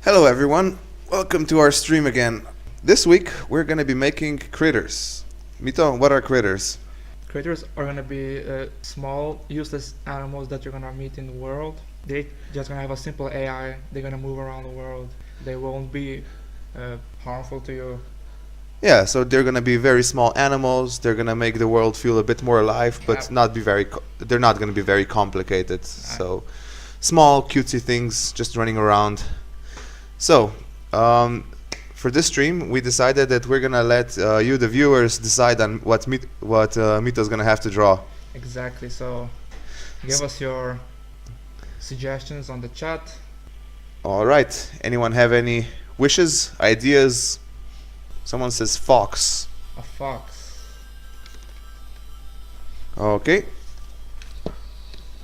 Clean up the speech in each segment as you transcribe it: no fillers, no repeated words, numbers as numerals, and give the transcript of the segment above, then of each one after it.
Hello everyone, welcome to our stream again. This week we're gonna be making critters. Mito, what are critters? Critters are gonna be small, useless animals that you're gonna meet in the world. They just gonna have a simple AI. They're gonna move around the world. They won't be harmful to you. Yeah, so they're gonna be very small animals. They're gonna make the world feel a bit more alive, but Yep. not be very. They're not gonna be very complicated. So, small, cutesy things just running around. So, for this stream, we decided that we're gonna let you, the viewers, decide on what Mito's gonna have to draw. Exactly. So, give us your suggestions on the chat. All right. Anyone have any wishes, ideas? Someone says fox. A fox. Okay.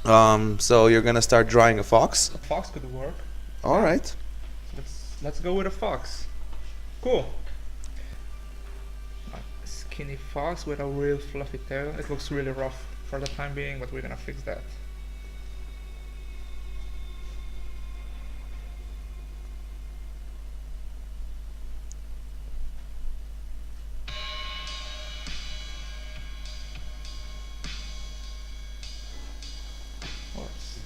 So you're gonna start drawing a fox. A fox could work. All right. Let's go with a fox. Cool. A skinny fox with a real fluffy tail. It looks really rough for the time being, but we're gonna fix that. Horse.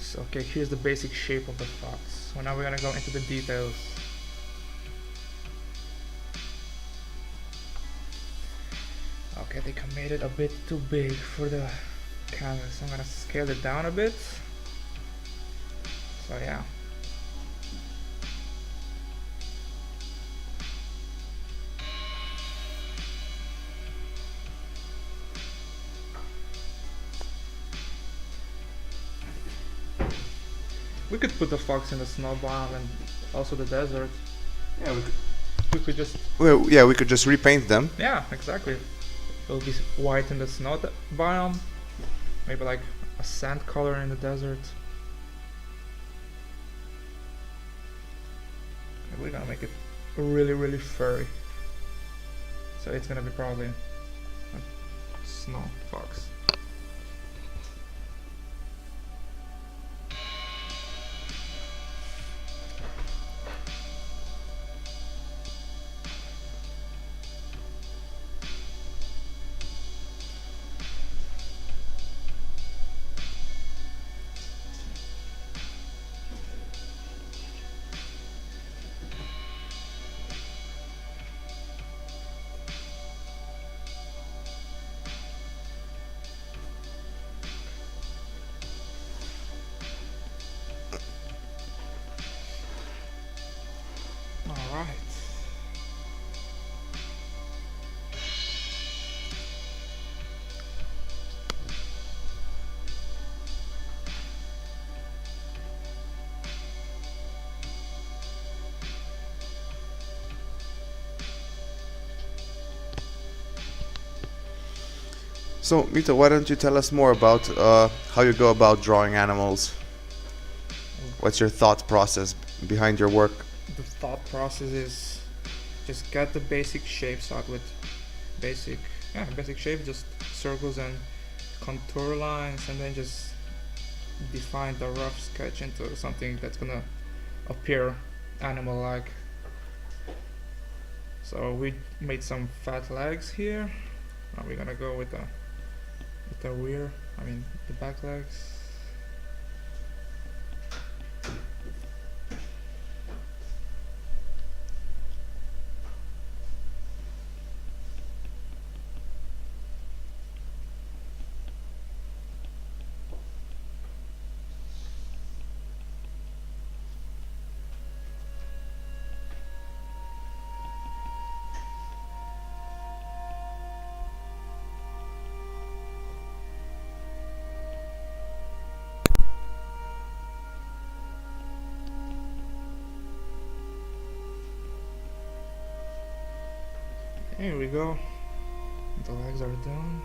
So, okay, here's the basic shape of the fox. So now we're gonna go into the details. Okay, they made it a bit too big for the canvas. I'm gonna scale it down a bit. So yeah. We could put the fox in the snow biome and also the desert. Yeah, We could just, we could just repaint them. yeah, exactly. It'll be white in the snow biome. Maybe like a sand color in the desert. And we're gonna make it really, really furry. So it's gonna be probably a snow fox. Alright. So Mito, why don't you tell us more about how you go about drawing animals? What's your thought process behind your work? The thought process is just get the basic shapes out with basic shape, just circles and contour lines, and then just define the rough sketch into something that's gonna appear animal like. So we made some fat legs here. Now we're gonna go with the the back legs. Here we go. The legs are done.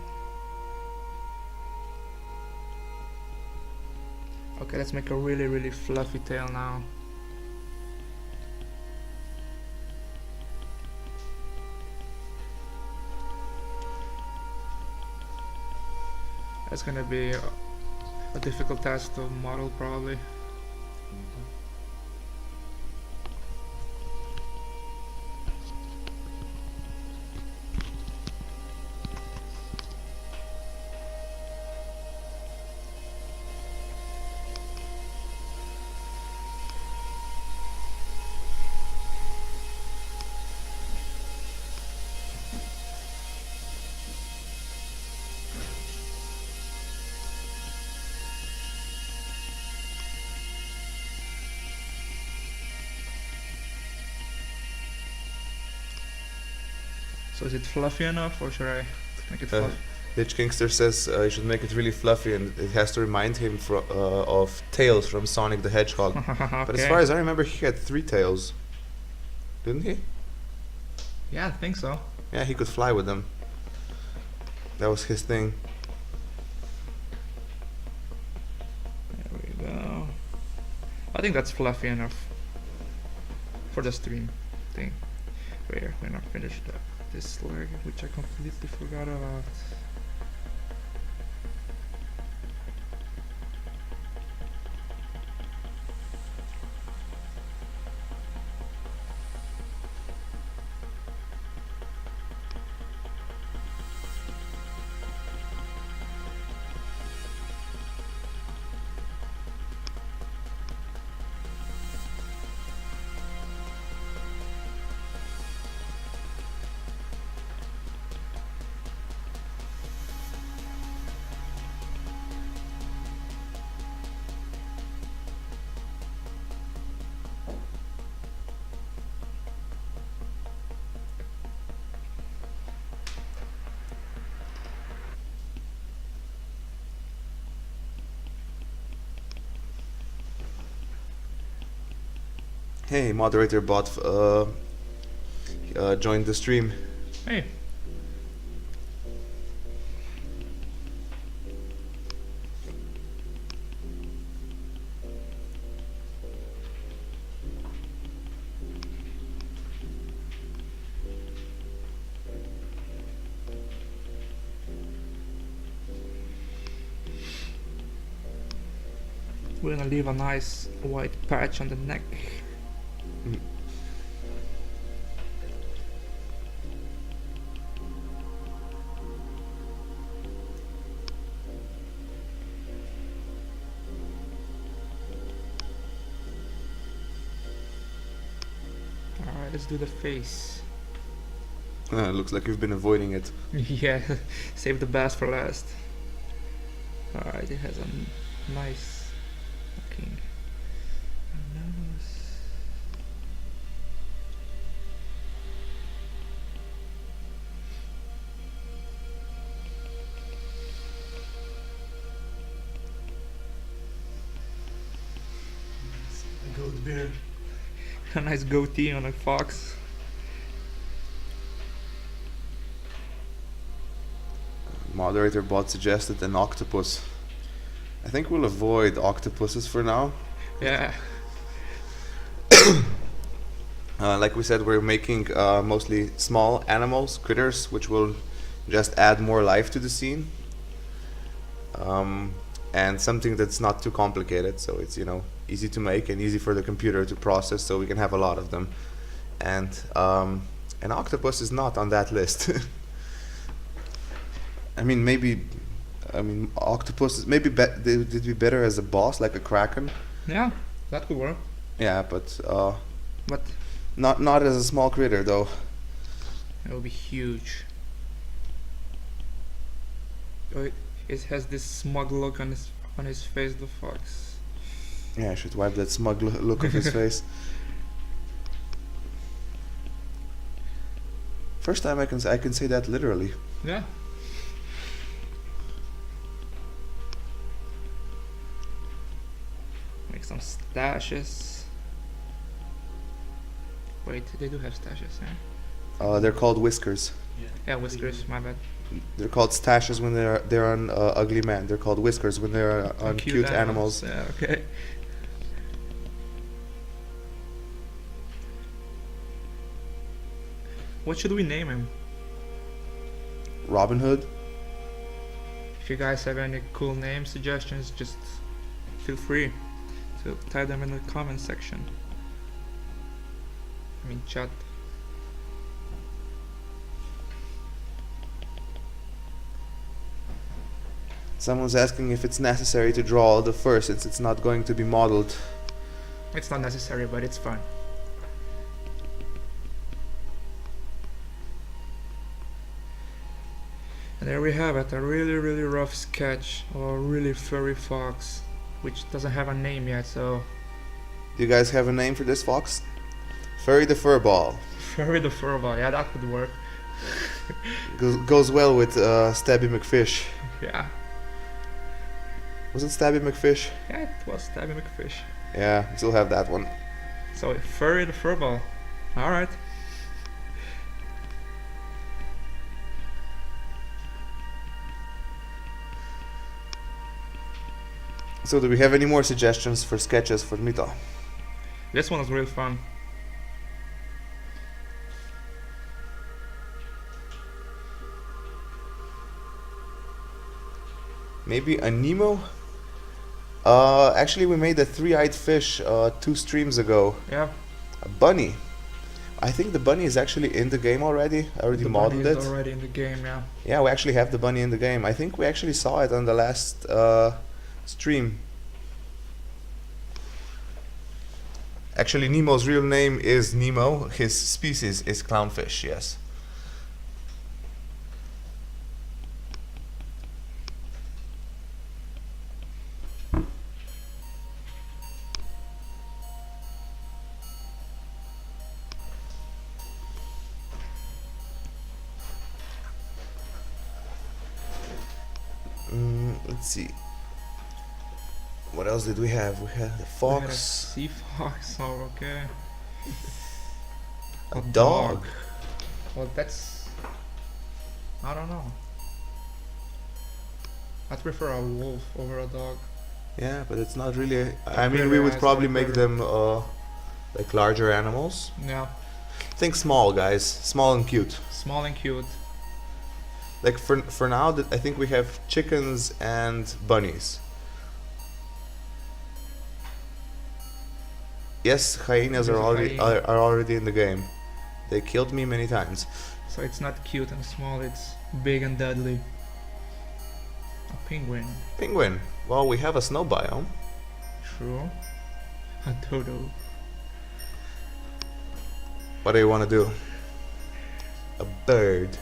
Okay, let's make a really fluffy tail now. That's gonna be a difficult task to model, probably. So is it fluffy enough, or should I make it fluffy? Lich Kingster says you should make it really fluffy, and it has to remind him of Tails from Sonic the Hedgehog. Okay. But as far as I remember, he had 3 tails, didn't he? Yeah, I think so. Yeah, he could fly with them. That was his thing. There we go. I think that's fluffy enough for the stream thing. We're gonna finish this leg, which I completely forgot about. Hey, moderator bot joined the stream. Hey. We're gonna leave a nice white patch on the neck. Alright, let's do the face. Looks like you've been avoiding it. Yeah, save the best for last. Alright, it has a nice looking nose. Goat beard. A nice goatee on a fox. Moderator bot suggested an octopus. I think we'll avoid octopuses for now. Yeah. Like we said, we're making mostly small animals, critters, which will just add more life to the scene. And something that's not too complicated, so it's, you know, easy to make and easy for the computer to process, so we can have a lot of them. And an octopus is not on that list. I mean, maybe, octopus maybe they'd be better as a boss, like a kraken. Yeah, that could work. Yeah, but But not as a small critter though. it will be huge. Oh, it has this smug look on his face, the fox. Yeah, I should wipe that smug look off his face. First time I can say that literally. Yeah. Make some stashes. Wait, they do have stashes, yeah? They're called whiskers. Yeah, whiskers. My bad. They're called stashes when they're on ugly man. They're called whiskers when they're on cute animals. Yeah. Okay. What should we name him? Robin Hood. If you guys have any cool name suggestions, just feel free to type them in the comment section. I mean, chat. Someone's asking if it's necessary to draw the fur since it's not going to be modeled. It's not necessary, but it's fun. And there we have it, a really rough sketch of a really furry fox, which doesn't have a name yet, so... Do you guys have a name for this fox? Furry the Furball. Furry the Furball, yeah, that could work. Goes well with Stabby McFish. Yeah. Was it Stabby McFish? Yeah, it was Stabby McFish. Yeah, still have that one. So, Furry the Furball. Alright. So do we have any more suggestions for sketches for Mito? This one was real fun. Maybe a Nemo? Actually we made a three-eyed fish 2 streams ago. Yeah. A bunny. I think the bunny is actually in the game already. I already modeled it. It's already in the game, yeah. Yeah, we actually have the bunny in the game. I think we actually saw it on the last stream. Actually, Nemo's real name is Nemo. His species is clownfish, yes. Let's see. What else did we have? We had the We had a fox, sea fox, oh okay. a dog. Well, that's... I don't know. I'd prefer a wolf over a dog. Yeah, but it's not really. I A mean, we would predator, probably a make predator. them like larger animals. Yeah. Think small, guys. Small and cute. Small and cute. Like for now, I think we have chickens and bunnies. Yes, hyenas are There's a already hyena. are already in the game. They killed me many times. So it's not cute and small, it's big and deadly. A penguin. Penguin. Well, we have a snow biome. True. A dodo. What do you want to do? A bird.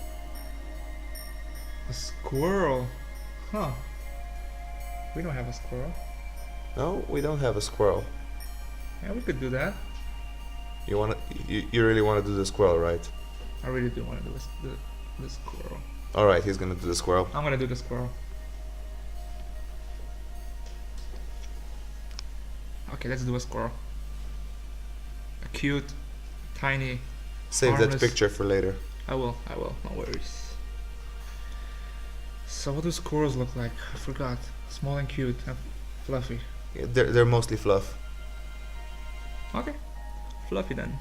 A squirrel. Huh. We don't have a squirrel. No, we don't have a squirrel. Yeah, we could do that. You wanna? You really want to do the squirrel, right? I really do want to do the squirrel. All right, he's gonna do the squirrel. I'm gonna do the squirrel. Okay, let's do a squirrel. A cute, tiny. Save that harmless- picture for later. I will, no worries. So what do squirrels look like? I forgot. Small and cute and fluffy. Yeah, they're mostly fluff. Okay, fluffy then.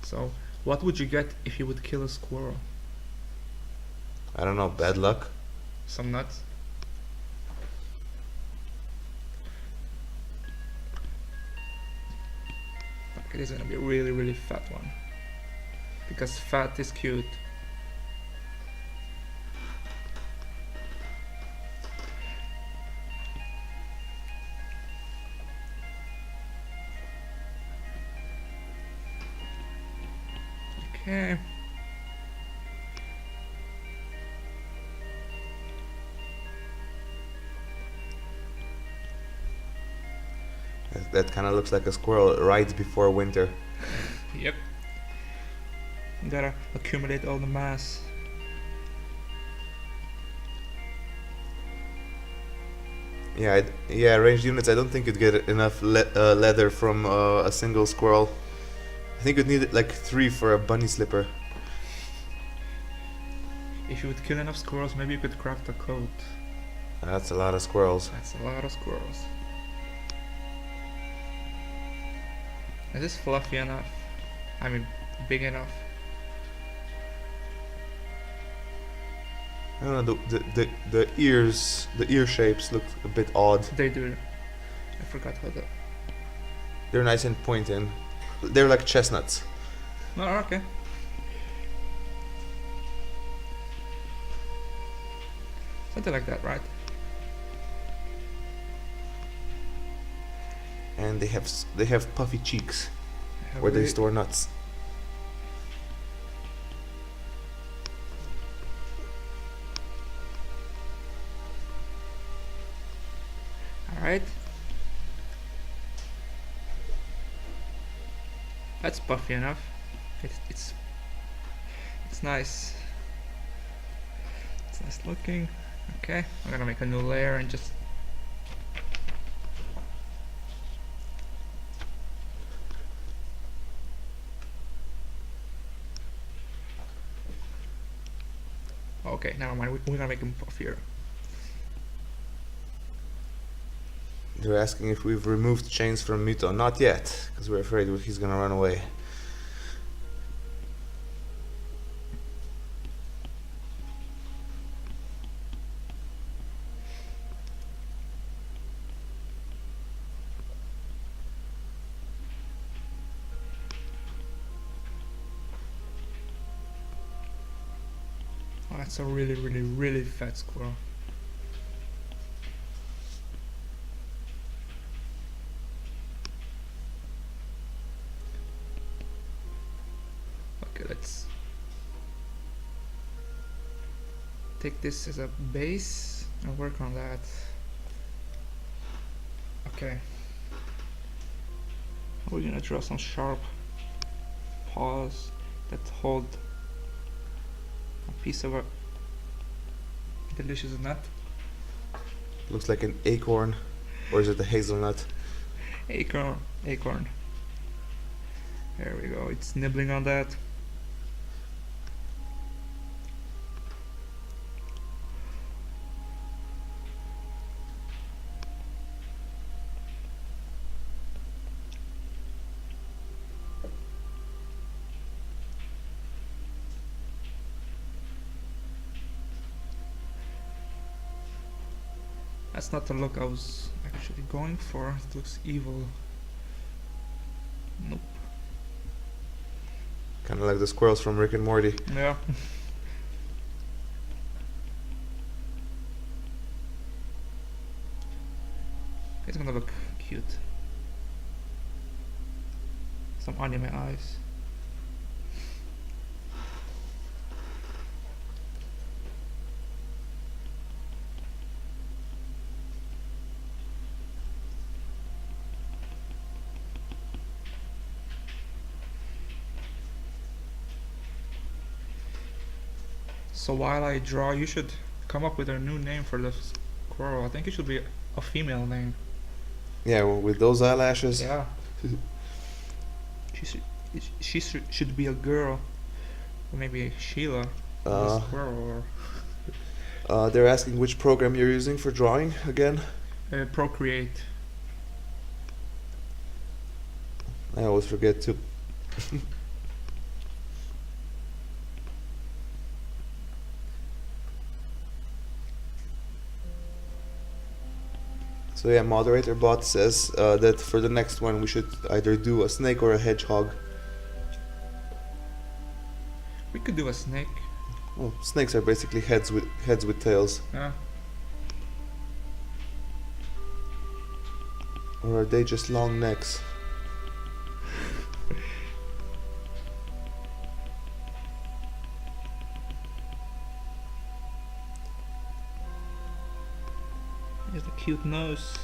So, what would you get if you would kill a squirrel? I don't know. Bad luck. Some nuts? Okay, this is gonna be a really fat one. Because fat is cute. Okay. That kind of looks like a squirrel right before winter. Yep. Gotta accumulate all the mass. Yeah, yeah, ranged units. I don't think you'd get enough leather from a single squirrel. I think you'd need like 3 for a bunny slipper. If you would kill enough squirrels, maybe you could craft a coat. That's a lot of squirrels. That's a lot of squirrels. Is this fluffy enough? I mean, big enough? I don't know. The ears, the ear shapes look a bit odd. They do. I forgot how the. They're nice and pointed. They're like chestnuts. Oh, okay. Something like that, right? And they have puffy cheeks Have where they we- store nuts. Alright. That's puffy enough. It's nice. It's nice looking. Okay, I'm gonna make a new layer and just okay, never mind, we're gonna make him puffier. They're asking if we've removed chains from Mito. Not yet, because we're afraid he's gonna run away. Oh, that's a really fat squirrel. Okay, let's take this as a base and work on that. Okay. We're gonna draw some sharp paws that hold a piece of a delicious nut. Looks like an acorn, or is it a hazelnut? Acorn. There we go, it's nibbling on that. That's not the look I was actually going for. It looks evil. Nope. Kind of like the squirrels from Rick and Morty. Yeah. It's gonna look cute. Some anime eyes. So while I draw, you should come up with a new name for the squirrel. I think it should be a female name. Yeah, well, with those eyelashes. Yeah. she should be a girl. Or maybe Sheila. The squirrel. They're asking which program you're using for drawing again. Or Procreate. I always forget to. So yeah, moderator bot says that for the next one we should either do a snake or a hedgehog. We could do a snake. Well, snakes are basically heads with tails. Yeah. Or are they just long necks? Here's a cute nose.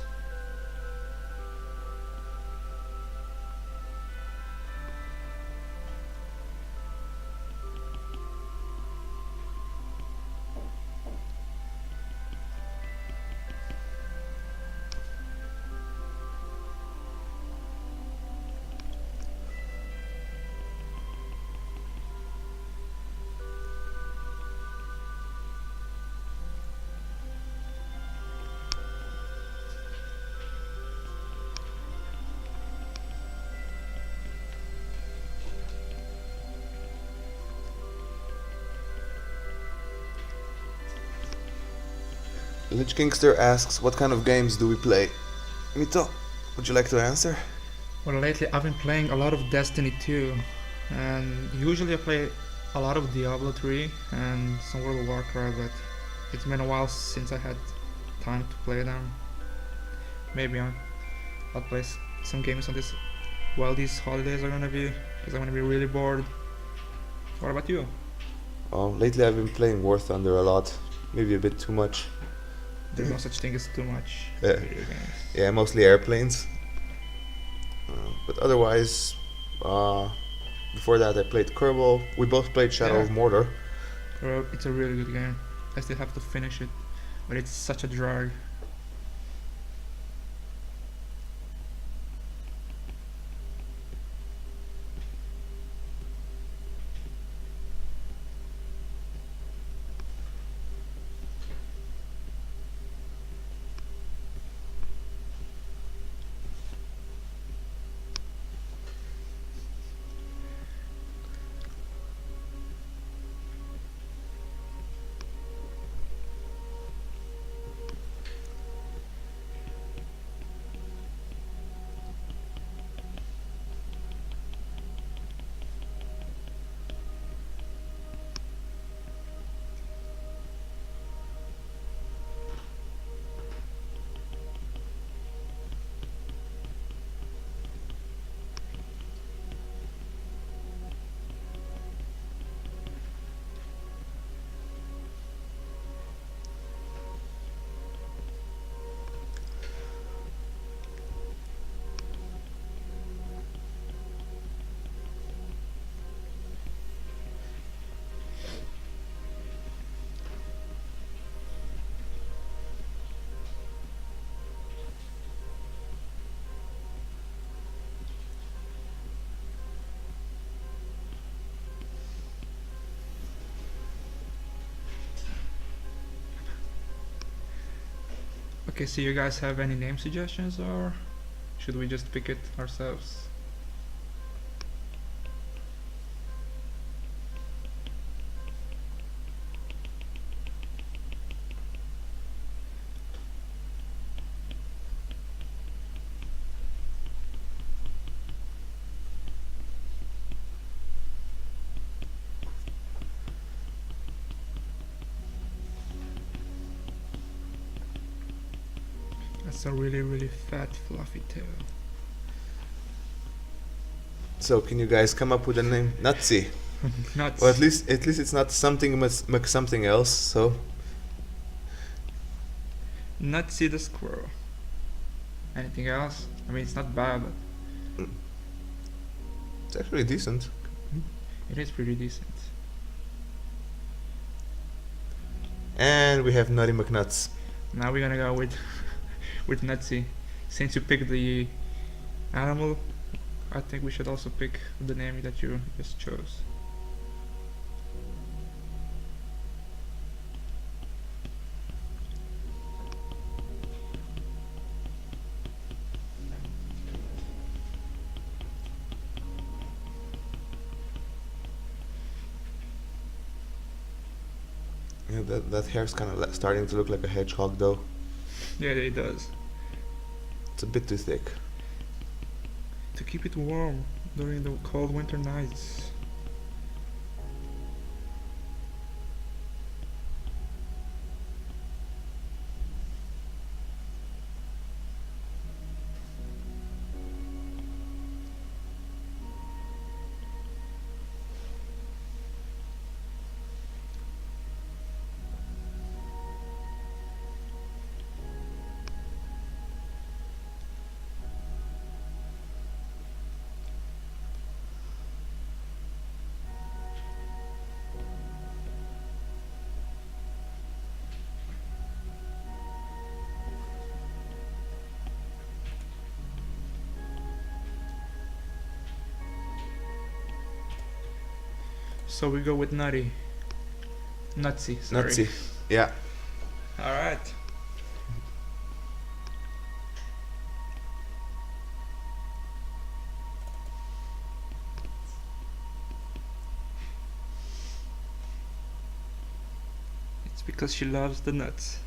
Lich Kingster asks, what kind of games do we play? Mito, would you like to answer? Well, lately I've been playing a lot of Destiny 2, and usually I play a lot of Diablo 3 and some World of Warcraft, but it's been a while since I had time to play them. Maybe I'll play some games on this while these holidays are gonna be, because I'm gonna be really bored. What about you? Lately I've been playing War Thunder a lot, maybe a bit too much. There's no such thing as too much Yeah. video games. Yeah, mostly airplanes. But otherwise, before that I played Kerbal. We both played Shadow of Mordor. It's a really good game. I still have to finish it, but it's such a drag. Okay, so you guys have any name suggestions, or should we just pick it ourselves? That's a really fat fluffy tail. So can you guys come up with a name? Nutsy. Nuts. Or at least it's not something something else. So Nutsy the squirrel. Anything else? I mean, it's not bad, but it's actually decent. it is pretty decent. And we have Nutty McNuts. Now we're gonna go with with Nutsy. Since you picked the animal, I think we should also pick the name that you just chose. Yeah, that hair's kind of starting to look like a hedgehog, though. Yeah, it does. It's a bit too thick. To keep it warm during the cold winter nights. So we go with Nutsy. Sorry. Nutsy. Yeah. Alright. It's because she loves the nuts.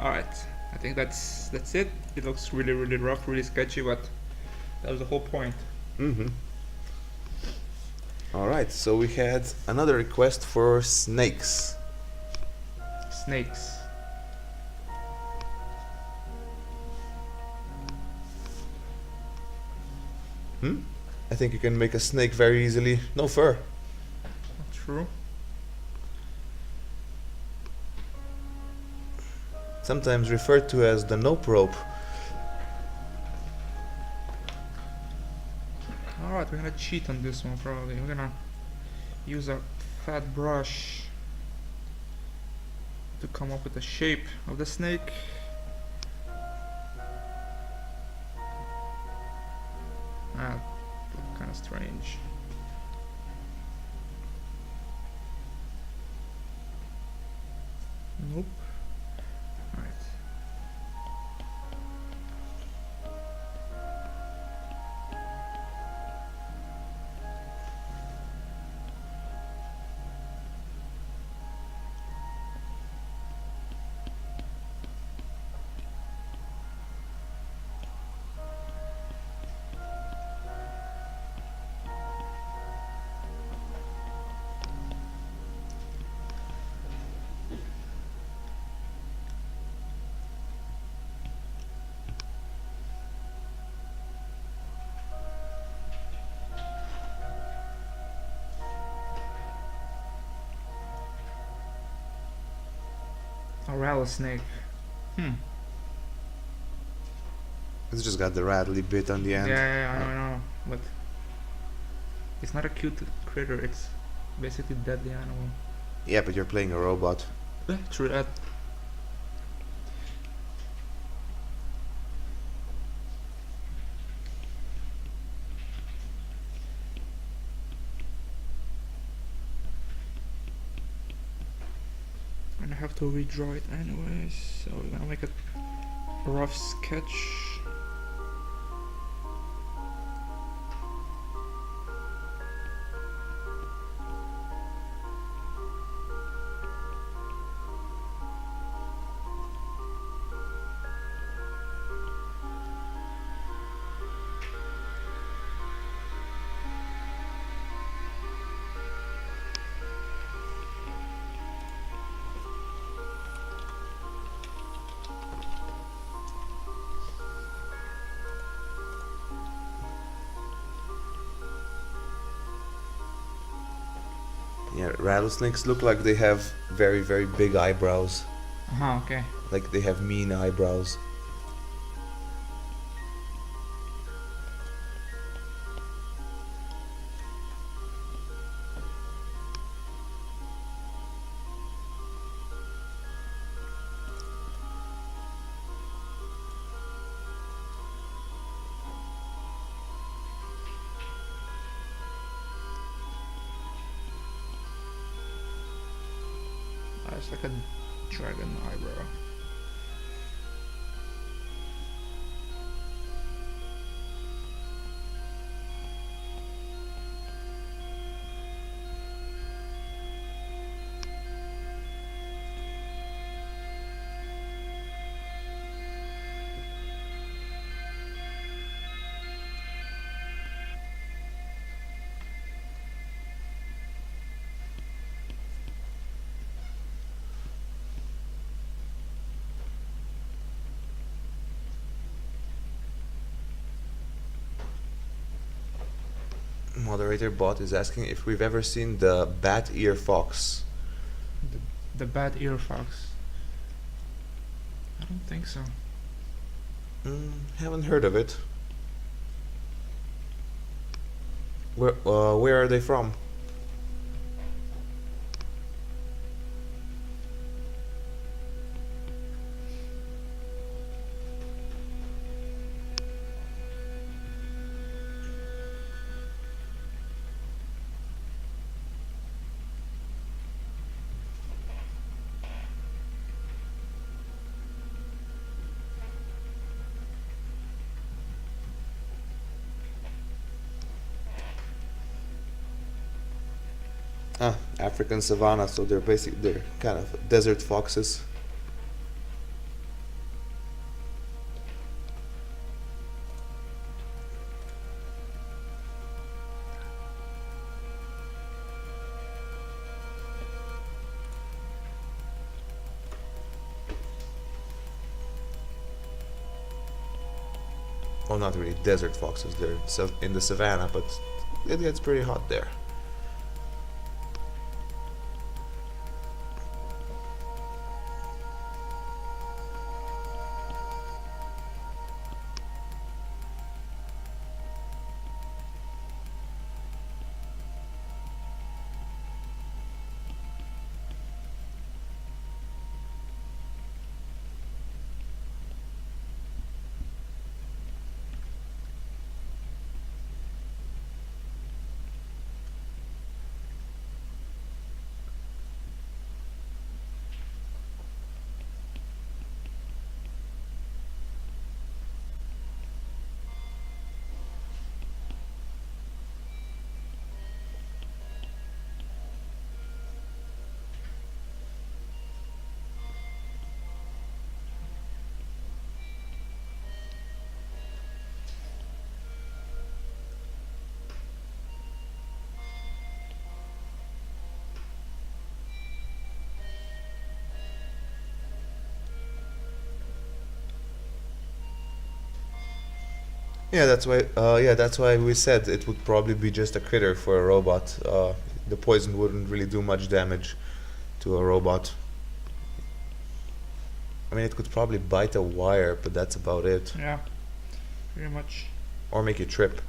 Alright, I think that's it. It looks really, really rough, really sketchy, but that was the whole point. Mm-hmm. Alright, so we had another request for snakes. Snakes. I think you can make a snake very easily. No fur. True. Sometimes referred to as the nope rope. Alright, we're gonna cheat on this one probably. We're gonna use a fat brush to come up with the shape of the snake. Kind of strange. Nope. Alright. A rattlesnake. It's just got the rattly bit on the end. Yeah, I know, but it's not a cute critter. It's basically a deadly animal. Yeah, but you're playing a robot. True that. And I have to redraw it anyways, so we're gonna make a rough sketch. Yeah, rattlesnakes look like they have very, very big eyebrows. Okay. Like they have mean eyebrows. It's like a dragon eyebrow. Moderator bot is asking if we've ever seen the bat ear fox. The bad ear fox. I don't think so. Haven't heard of it. Where are they from? African savanna, so they're kind of desert foxes. well, not really desert foxes. They're in the savannah, but it gets pretty hot there. Yeah, that's why. Yeah, that's why we said it would probably be just a critter for a robot. The poison wouldn't really do much damage to a robot. I mean, it could probably bite a wire, but that's about it. Yeah, pretty much. Or make you trip.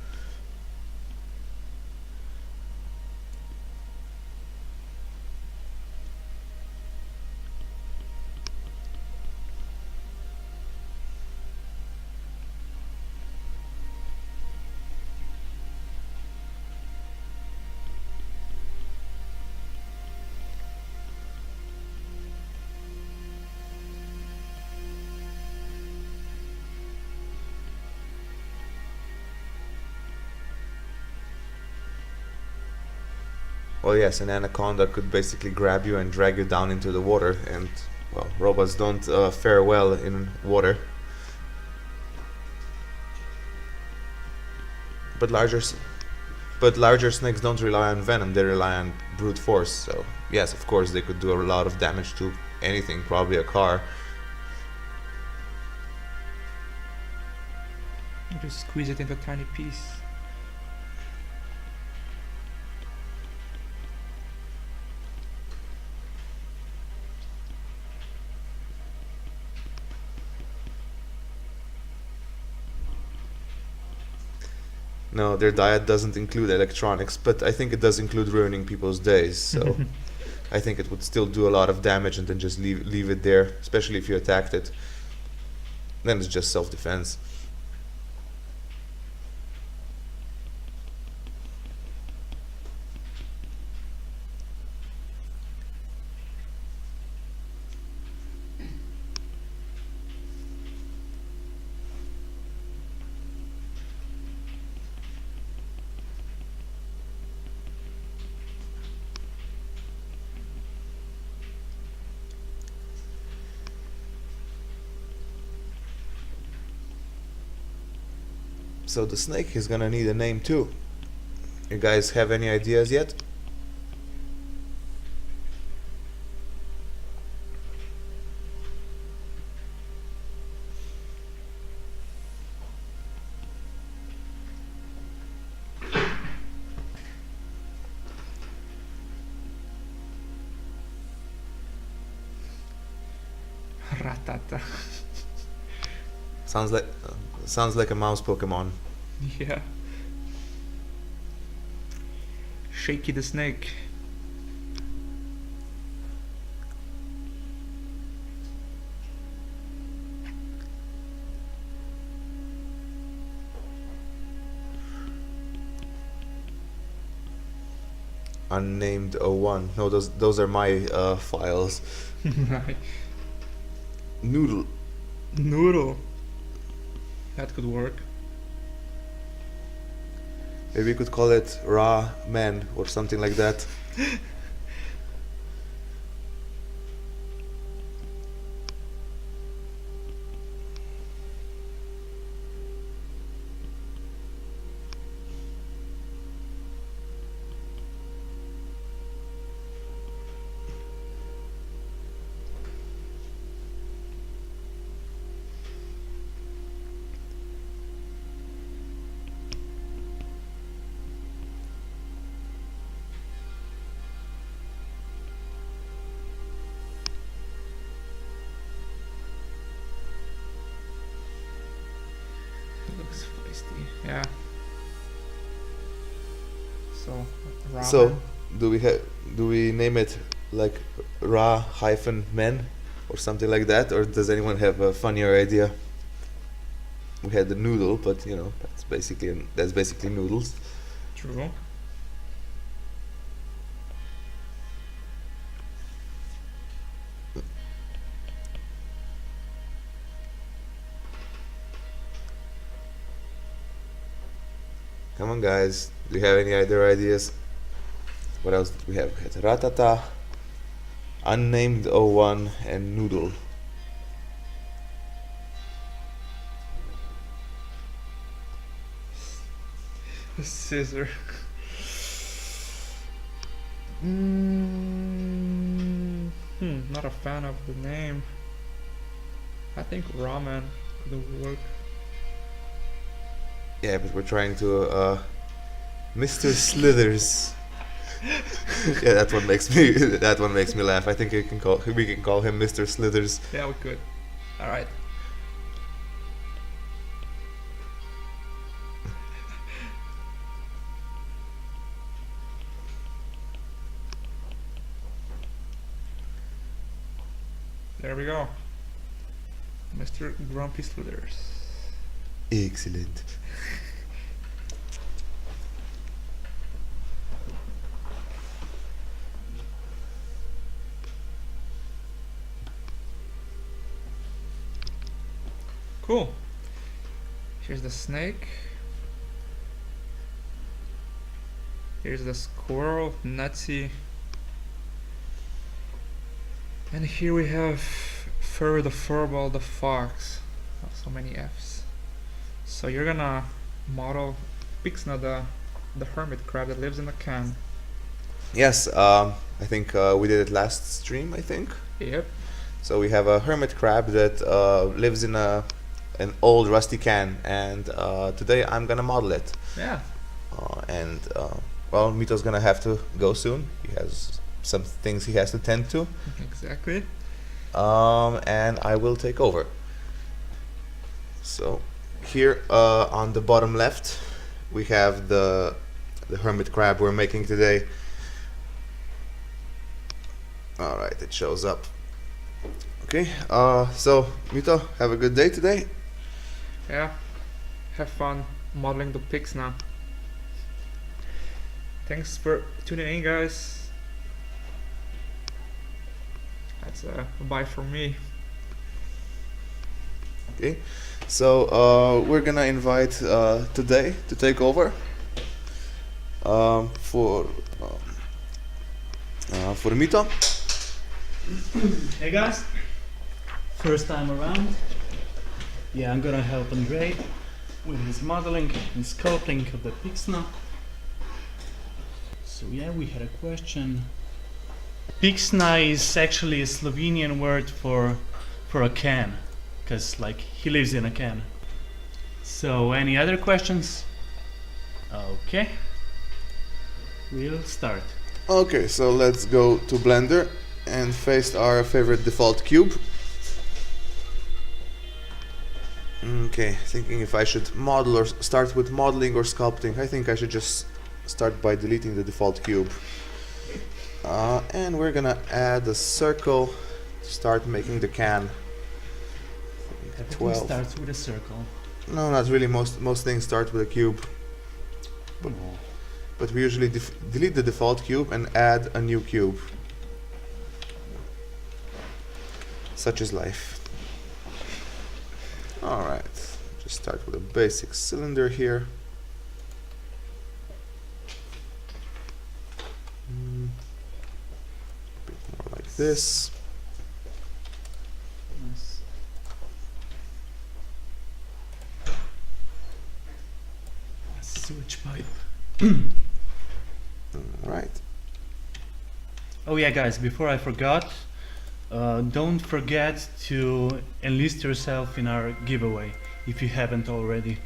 Well, yes, an anaconda could basically grab you and drag you down into the water, and, well, robots don't fare well in water. But larger snakes don't rely on venom, they rely on brute force, so yes, of course, they could do a lot of damage to anything, probably a car. You just squeeze it into a tiny piece. No, their diet doesn't include electronics, but I think it does include ruining people's days, so I think it would still do a lot of damage and then just leave it there, especially if you attacked it. Then it's just self-defense. So the snake is gonna need a name too. You guys have any ideas yet? Ratata. Sounds like a mouse Pokemon. Yeah. Shaky the snake. Unnamed 01. No, those are my files. Right. Noodle. Noodle. That could work. Maybe you could call it Raw Man or something like that. Yeah. So ramen. So do we name it like Ra-men or something like that, or does anyone have a funnier idea? We had the noodle, but you know that's basically noodles. True. Come on, guys. Do you have any other ideas? What else did we have? We had Ratata, Unnamed 01, and Noodle. Scissor. Not a fan of the name. I think ramen could work. Yeah, but we're trying to Mr.Slithers. Yeah, that one makes me laugh. I think we can call him Mr. Slithers. Yeah, we could. All right. There we go. Mr. Grumpy Slithers. Excellent. Cool. Here's the snake. Here's the squirrel, Nutsy. And here we have Furry The Furball, the fox. Oh, so many F's. So you're gonna model Piksna, the hermit crab that lives in a can. Yes, I think we did it last stream, I think. Yep. So we have a hermit crab that lives in an old rusty can, and today I'm gonna model it. Yeah. Well, Mito's gonna have to go soon. He has some things he has to tend to. Exactly. And I will take over. So here on the bottom left we have the hermit crab we're making today. Alright, it shows up. Okay, so Mito, have a good day today. Yeah. Have fun modeling the Piksna. Thanks for tuning in, guys. That's a bye from me. Okay, so we're gonna invite today to take over for Mito. Hey guys, first time around. Yeah, I'm gonna help Andrej with his modeling and sculpting of the Piksna. So yeah, we had a question. Piksna is actually a Slovenian word for a can, because like he lives in a can. So any other questions? Okay, we'll start. Okay, so let's go to Blender and paste our favorite default cube. Okay, thinking if I should model or start with modeling or sculpting. I think I should just start by deleting the default cube. And we're gonna add a circle to start making the can. Everything 12. starts with a circle. No, not really. Most things start with a cube. Oh. But we usually delete the default cube and add a new cube. Such is life. Alright, just start with a basic cylinder here. A bit more like this. Nice. A sewage pipe. Alright. Oh yeah, guys, before I forgot, don't forget to enlist yourself in our giveaway if you haven't already.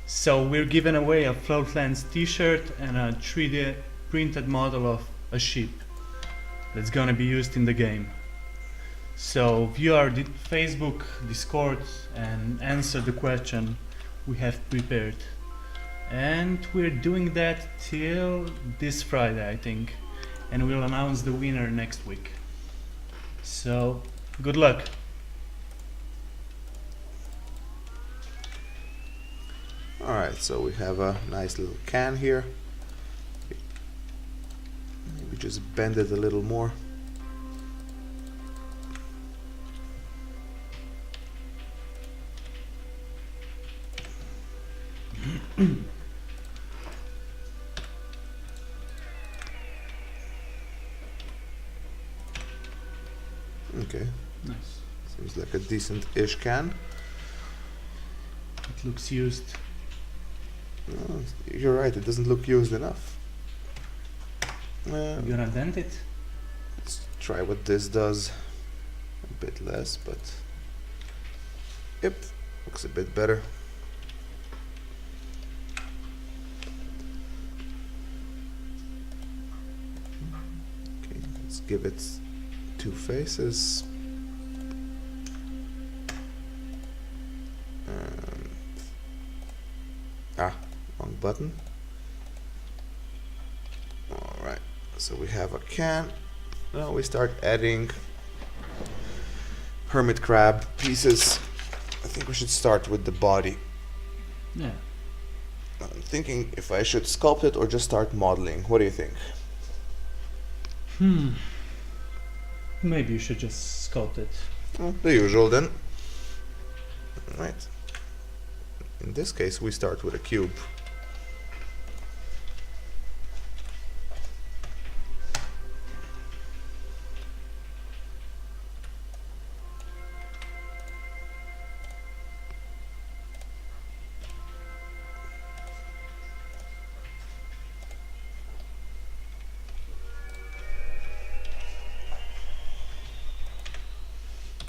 So we're giving away a Floatlands t-shirt and a 3D printed model of a ship that's gonna be used in the game. So view our Facebook, Discord and answer the question we have prepared. And we're doing that till this Friday, I think. And we'll announce the winner next week. So, good luck. Alright, so we have a nice little can here. Maybe just bend it a little more. Okay, Nice. seems like a decent-ish can. It looks used. Oh, you're right, it doesn't look used enough. You gonna dent it? Let's try what this does. A bit less, but yep, looks a bit better. Okay, let's give it two faces. Wrong button. Alright, so we have a can. Now we start adding hermit crab pieces. I think we should start with the body. Yeah. I'm thinking if I should sculpt it or just start modeling. What do you think? Maybe you should just sculpt it. Well, the usual then. Right. In this case, we start with a cube.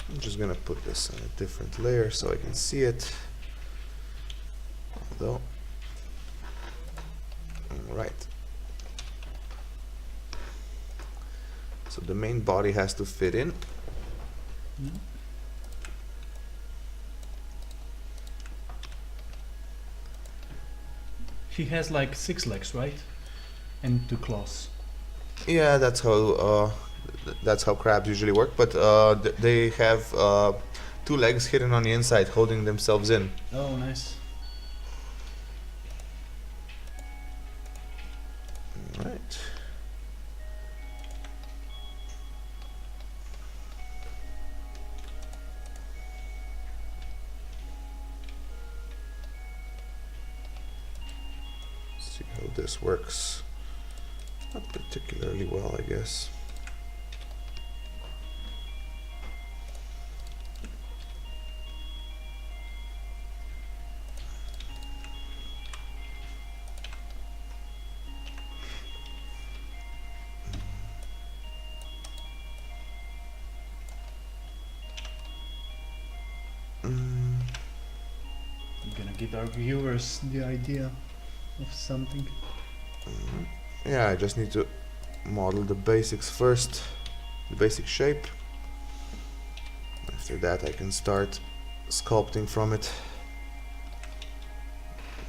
I'm just gonna put this on a different layer so I can see it. Although, alright. So the main body has to fit in. He has like 6 legs, right? And 2 claws. Yeah, that's how crabs usually work. But they have 2 legs hidden on the inside, holding themselves in. Oh, nice. Right. See how this works. Not particularly well, I guess. I'm gonna give our viewers the idea of something. Yeah, I just need to model the basics first, the basic shape. After that I can start sculpting from it.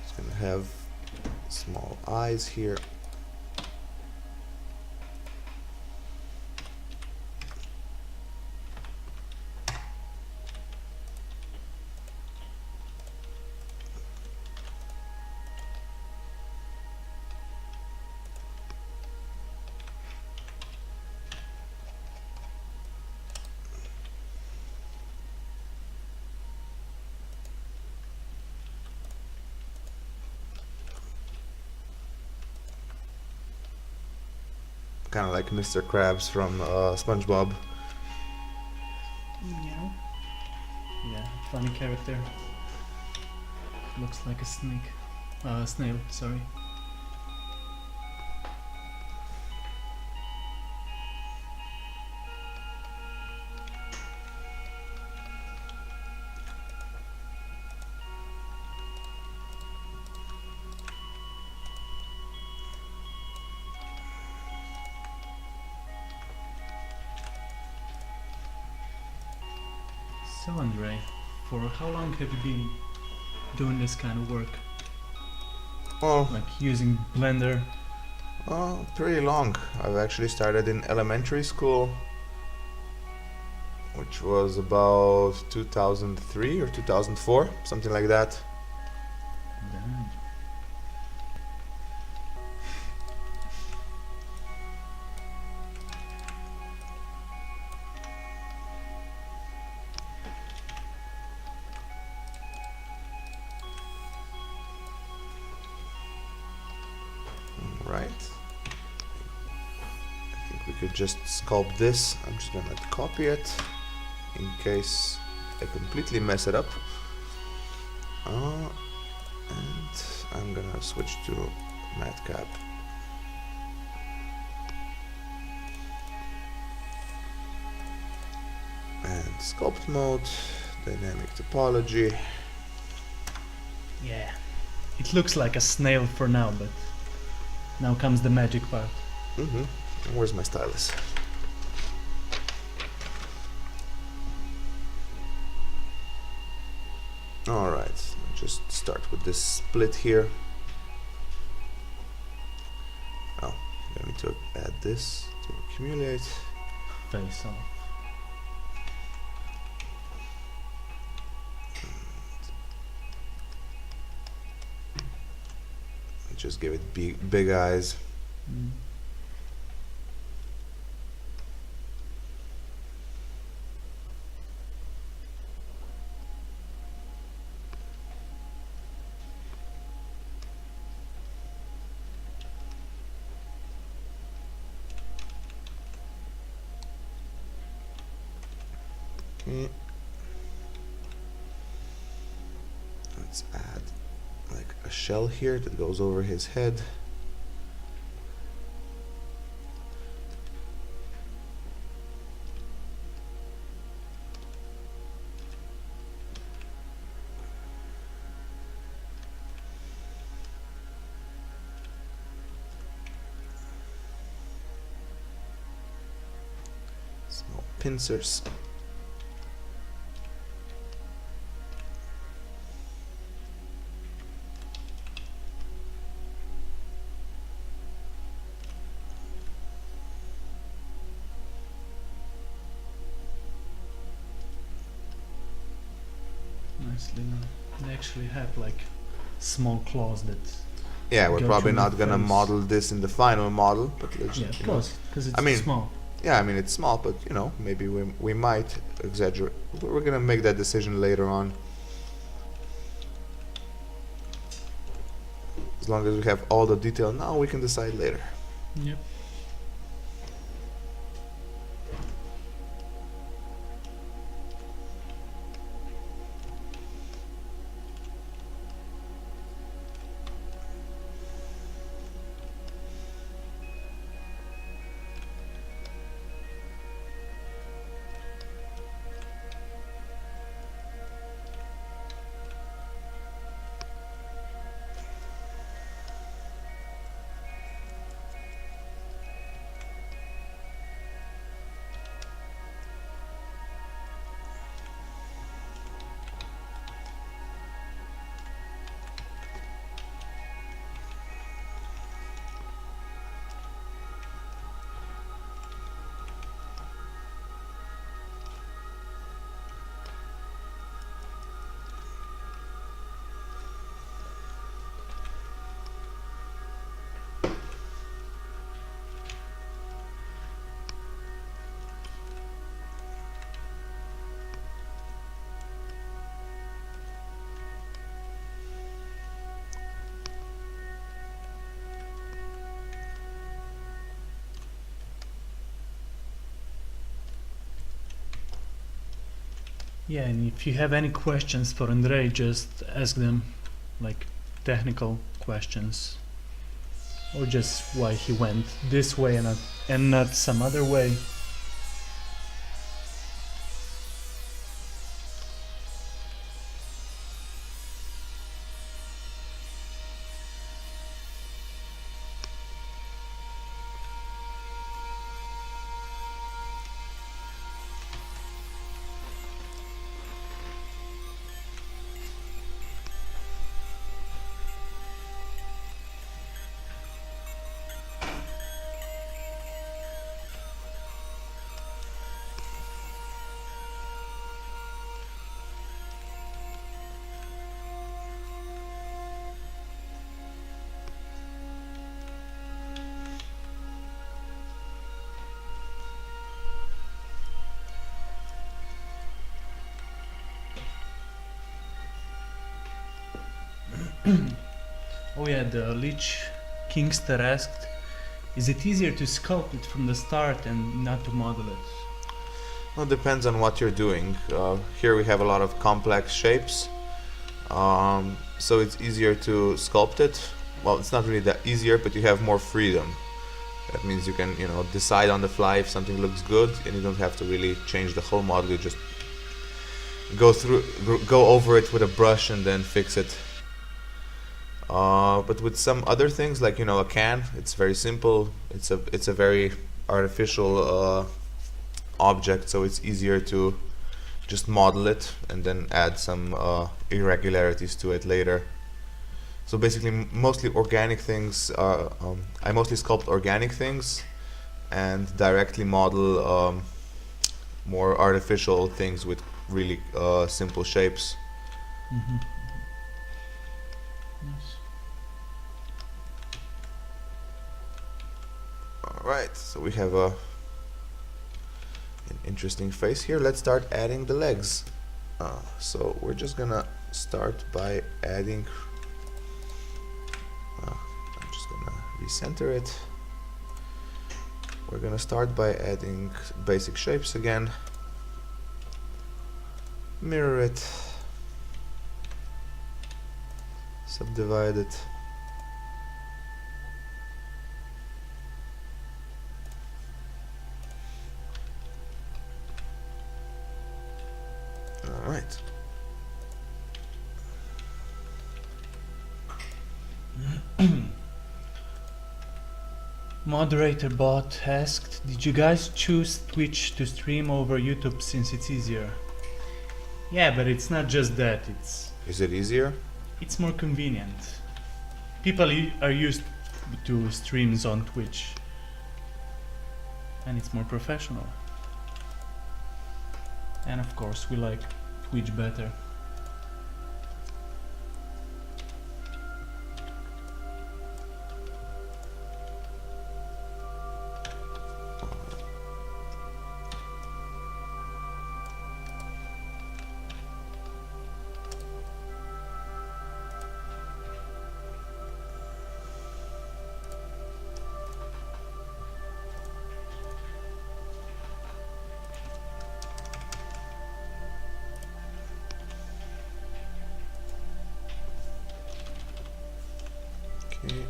It's gonna have small eyes here. Kind of like Mr. Krabs from SpongeBob. Yeah. Yeah, funny character. Looks like a snake. Snail, sorry. So Andrej, for how long have you been doing this kind of work? Well, like using Blender? pretty long. I've actually started in elementary school, which was about 2003 or 2004, something like that. Damn. Right. I think we could just sculpt this. I'm just gonna copy it in case I completely mess it up. And I'm gonna switch to matcap. And sculpt mode, dynamic topology. Yeah. It looks like a snail for now, but now comes the magic part. Where's my stylus? Alright, just start with this split here. Oh, I need to add this to accumulate. Face off. Just give it big eyes. Mm. Okay. Let's add like a shell here that goes over his head. Small pincers. Nicely done. They actually have like small claws that. Yeah, we're Go probably through the not gonna face. model this in the final model, but let's Yeah, just, of you know, course, because it's I mean- small. yeah, I mean it's small, but you know, maybe we might exaggerate. We're gonna make that decision later on. As long as we have all the detail now, we can decide later. Yep. Yeah, and if you have any questions for Andrej, just ask them, like technical questions, or just why he went this way and not some other way. Oh yeah, the Lich Kingster asked, is it easier to sculpt it from the start and not to model it? Well, it depends on what you're doing. Here we have a lot of complex shapes, so it's easier to sculpt it. Well, it's not really that easier, but you have more freedom. That means you can, decide on the fly if something looks good, and you don't have to really change the whole model. You just go over it with a brush and then fix it. But with some other things, like a can, it's very simple. It's a very artificial object, so it's easier to just model it and then add some irregularities to it later. So basically, mostly organic things. I mostly sculpt organic things and directly model more artificial things with really simple shapes. Mm-hmm. Nice. Alright, so we have an interesting face here. Let's start adding the legs. So we're just gonna start by adding. I'm just gonna recenter it. We're gonna start by adding basic shapes again. Mirror it. Subdivide it. Alright. Moderator bot asked, did you guys choose Twitch to stream over YouTube since it's easier? Yeah, but it's not just that, Is it easier? it's more convenient. People are used to streams on Twitch, and it's more professional. And of course, we like Twitch better. Okay.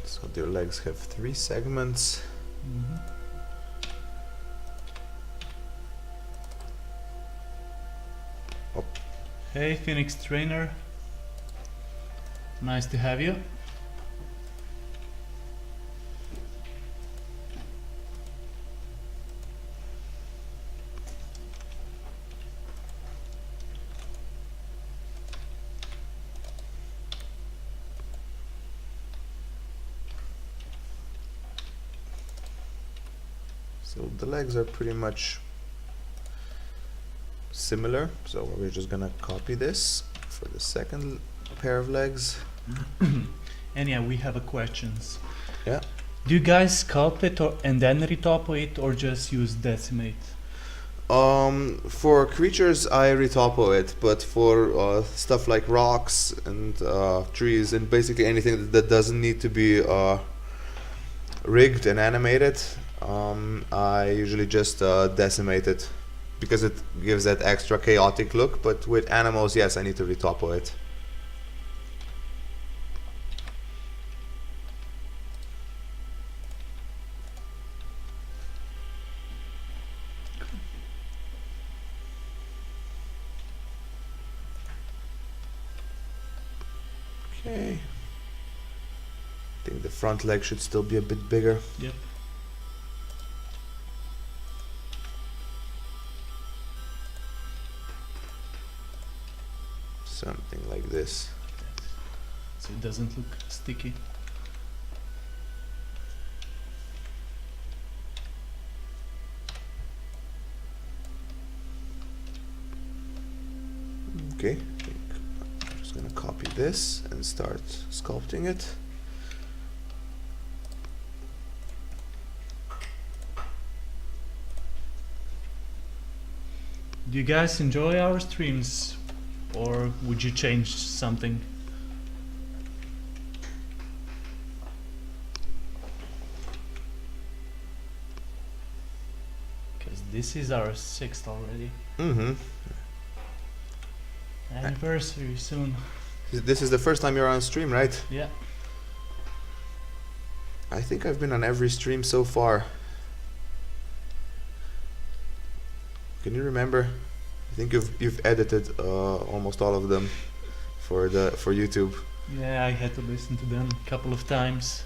So their legs have 3 segments. Mm-hmm. Oh. Hey, Phoenix Trainer. Nice to have you. So the legs are pretty much similar, so we're just gonna copy this for the second pair of legs. And yeah, we have a questions. Yeah. Do you guys sculpt it and then retopo it, or just use decimate? For creatures I retopo it, but for stuff like rocks and trees and basically anything that doesn't need to be rigged and animated, I usually just decimate it because it gives that extra chaotic look. But with animals, yes, I need to retopo it. Okay. I think the front leg should still be a bit bigger. Yep. Something like this. So it doesn't look sticky. Okay, I think I'm just gonna copy this and start sculpting it. Do you guys enjoy our streams, or would you change something? Because this is our 6th already. Mm-hmm. Anniversary soon. This is the first time you're on stream, right? Yeah. I think I've been on every stream so far. Can you remember? I think you've edited almost all of them for YouTube. Yeah, I had to listen to them a couple of times.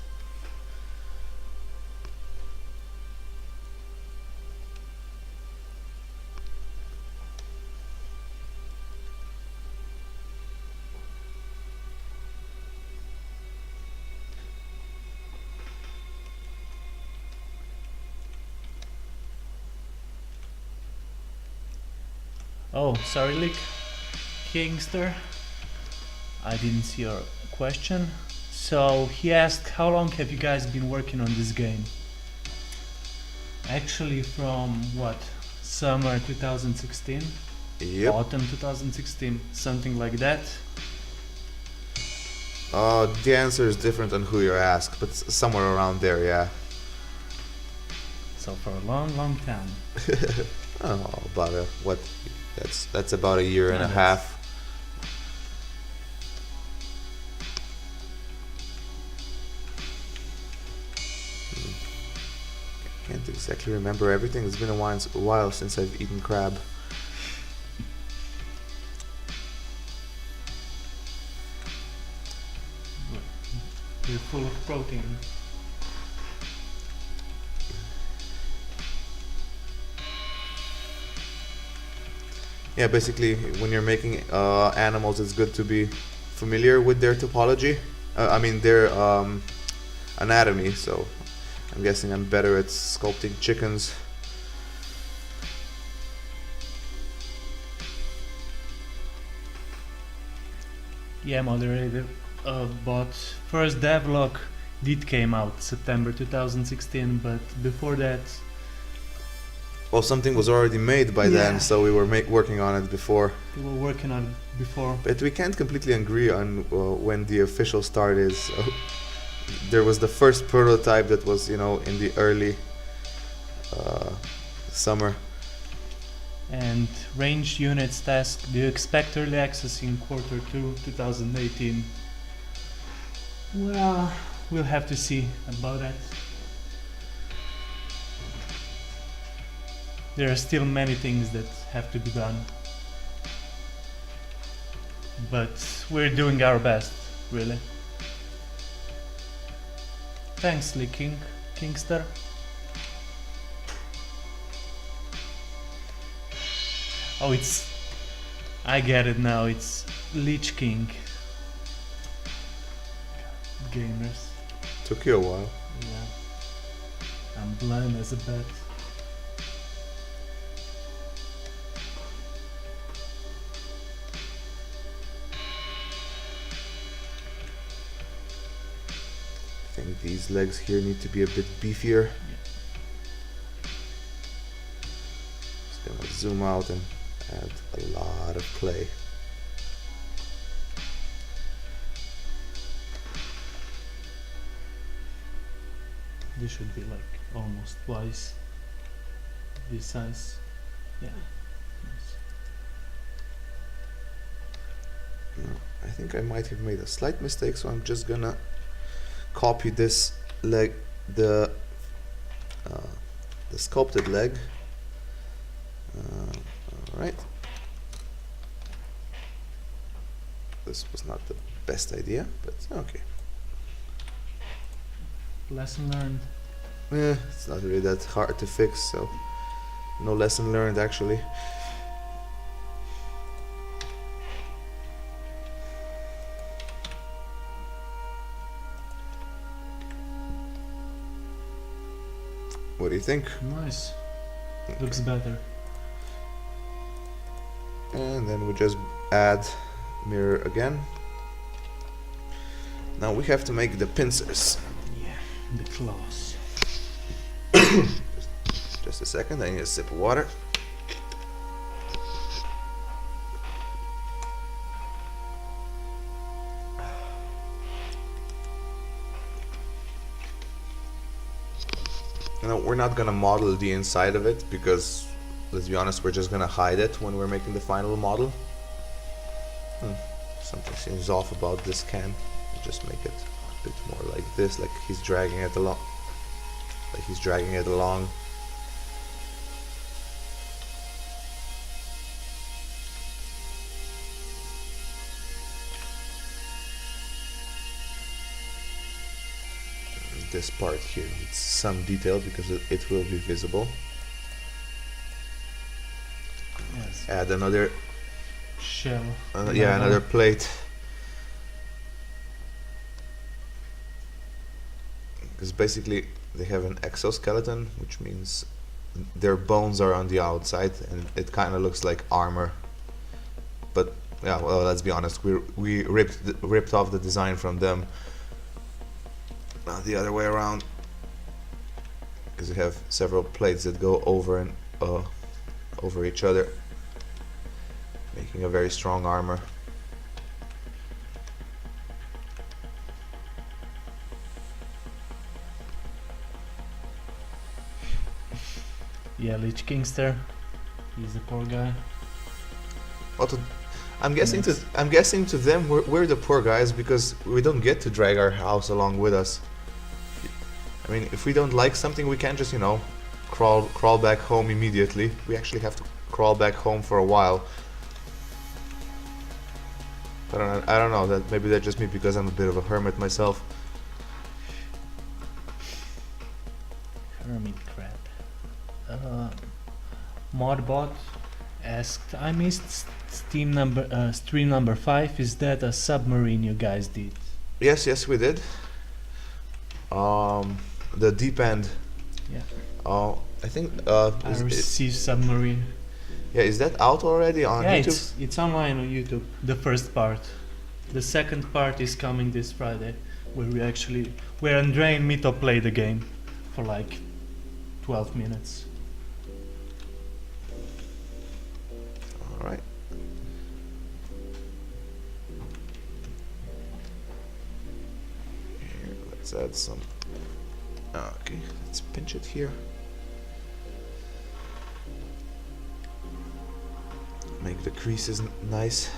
Oh, sorry, Lick. Kingster. I didn't see your question. So he asked, how long have you guys been working on this game? Actually, from what? Summer 2016? Yep. Autumn 2016, something like that. The answer is different on who you're asked, but somewhere around there, yeah. So for a long, long time. Oh, about a what? That's about a year and a half. Can't exactly remember everything. It's been a while since I've eaten crab. You're full of protein. Yeah, basically, when you're making animals, it's good to be familiar with their topology. I mean, their anatomy. So, I'm guessing I'm better at sculpting chickens. Yeah, moderator. But first devlog did came out September 2016, but before that. Well, something was already made by then, Yeah. so we were working on it before. We were working on it before. But we can't completely agree on when the official start is. So there was the first prototype that was, in the early summer. And ranged units task, do you expect early access in Q2 2018? Well, we'll have to see about that. There are still many things that have to be done. But we're doing our best, really. Thanks, Lee Kingster. Oh, I get it now, it's Lich King. Gamers. Took you a while. Yeah. I'm blind as a bat. I think these legs here need to be a bit beefier. Just gonna zoom out and add a lot of clay. This should be like almost twice this size. Yeah. Nice. No, I think I might have made a slight mistake, so I'm just gonna copy this leg, the sculpted leg. All right. This was not the best idea, but okay. Lesson learned. It's not really that hard to fix, so no lesson learned actually. What do you think? Nice. Looks better. And then we just add mirror again. Now we have to make the pincers. Yeah, the claws. Just a second, I need a sip of water. You know, we're not gonna model the inside of it because, let's be honest, we're just gonna hide it when we're making the final model. Something seems off about this can. Just make it a bit more like this, like he's dragging it along. Like he's dragging it along. This part here needs some detail because it will be visible. Yes. Add another Shell. yeah, another plate. Because basically they have an exoskeleton, which means their bones are on the outside, and it kind of looks like armor. But yeah, well, let's be honest, we ripped off the design from them. Not the other way around, because we have several plates that go over and over each other, making a very strong armor. Yeah, Lich Kingster. He's the poor guy. What I'm guessing to them we're the poor guys because we don't get to drag our house along with us. I mean, if we don't like something, we can't just, you know, crawl back home immediately. We actually have to crawl back home for a while. I don't know. That maybe that's just me because I'm a bit of a hermit myself. Hermit crab. Modbot asked, I missed stream number 5. Is that a submarine you guys did? Yes, we did. The deep end. Yeah. I think. RC submarine. Yeah, is that out already on Yeah, YouTube? it's online on YouTube. The first part. The second part is coming this Friday, where Andrej and Mito play the game for like 12 minutes. All right. Here, let's add some. Okay, let's pinch it here. Make the creases nice.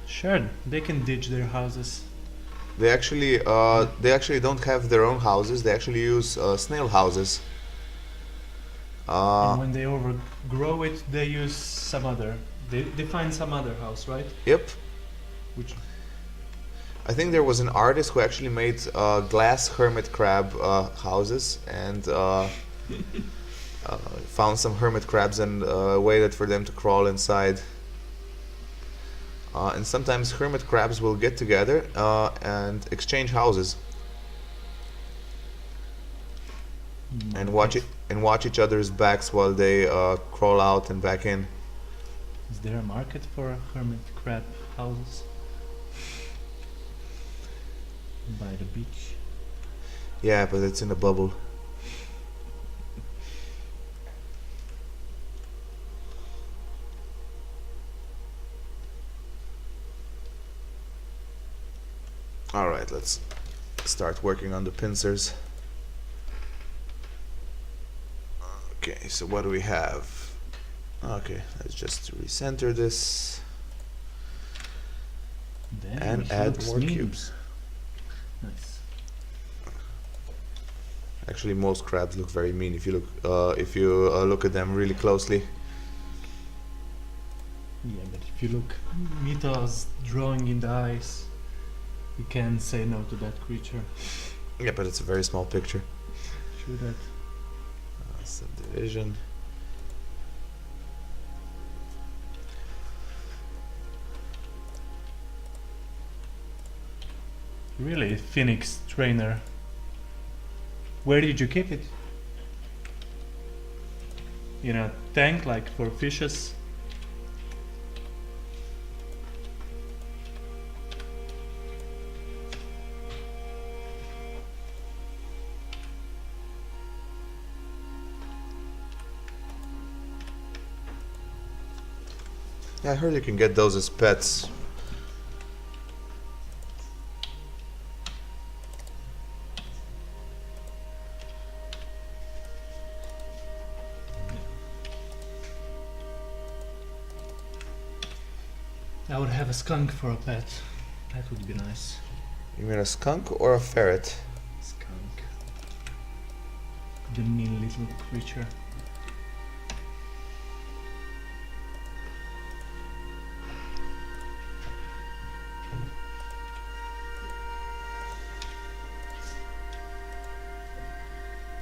Sure, they can ditch their houses. They actually don't have their own houses. They actually use snail houses. And when they overgrow it, they use some other. They find some other house, right? Yep. Which I think there was an artist who actually made glass hermit crab houses and found some hermit crabs and waited for them to crawl inside. And sometimes hermit crabs will get together and exchange houses and watch each other's backs while they crawl out and back in. Is there a market for hermit crab houses? By the beach. Yeah, but it's in a bubble. Alright, let's start working on the pincers. Okay, so what do we have? Okay, let's just recenter this Damn, and he add looks more mean. cubes. Nice. Actually, most crabs look very mean if you look at them really closely. Yeah, but if you look Mito's drawing in the eyes, you can't say no to that creature. Yeah, but it's a very small picture. True that. Subdivision. Really, Phoenix trainer. Where did you keep it? In a tank, like for fishes? Yeah, I heard you can get those as pets. I would have a skunk for a pet. That would be nice. You mean a skunk or a ferret? Skunk. The mean little creature.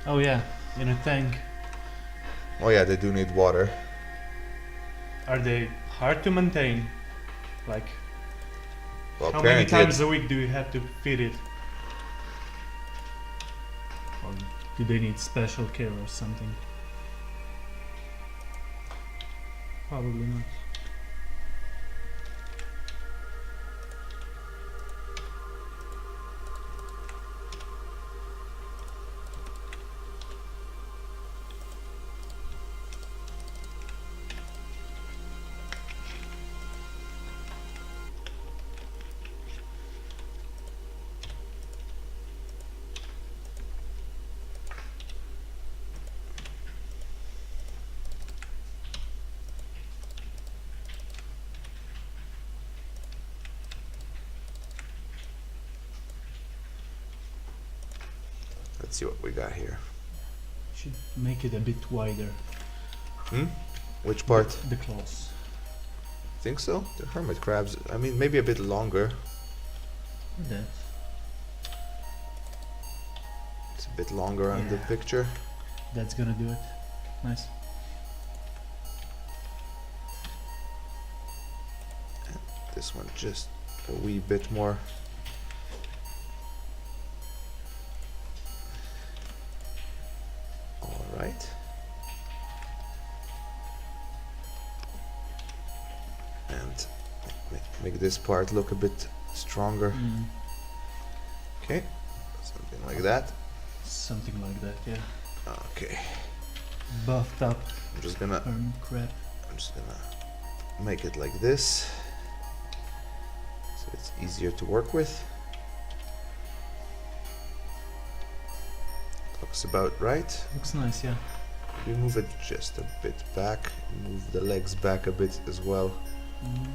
Oh yeah, in a tank. Oh yeah, they do need water. Are they hard to maintain? Like, Well, how many apparently times a week do you have to feed it? Or do they need special care or something? Probably not. let's see what we got here. Should make it a bit wider. Hmm? Which part? The claws. Think so? The hermit crabs. I mean, maybe a bit longer. That. It's a bit longer on the Yeah. picture. That's gonna do it. Nice. This one just a wee bit more. All right. And make this part look a bit stronger. Mm. Okay, something like that. Something like that, yeah. Okay, Buffed up I'm just gonna crab. make it like this, so it's easier to work with. Looks about right. Looks nice, yeah. We move it just a bit back, move the legs back a bit as well. Mm.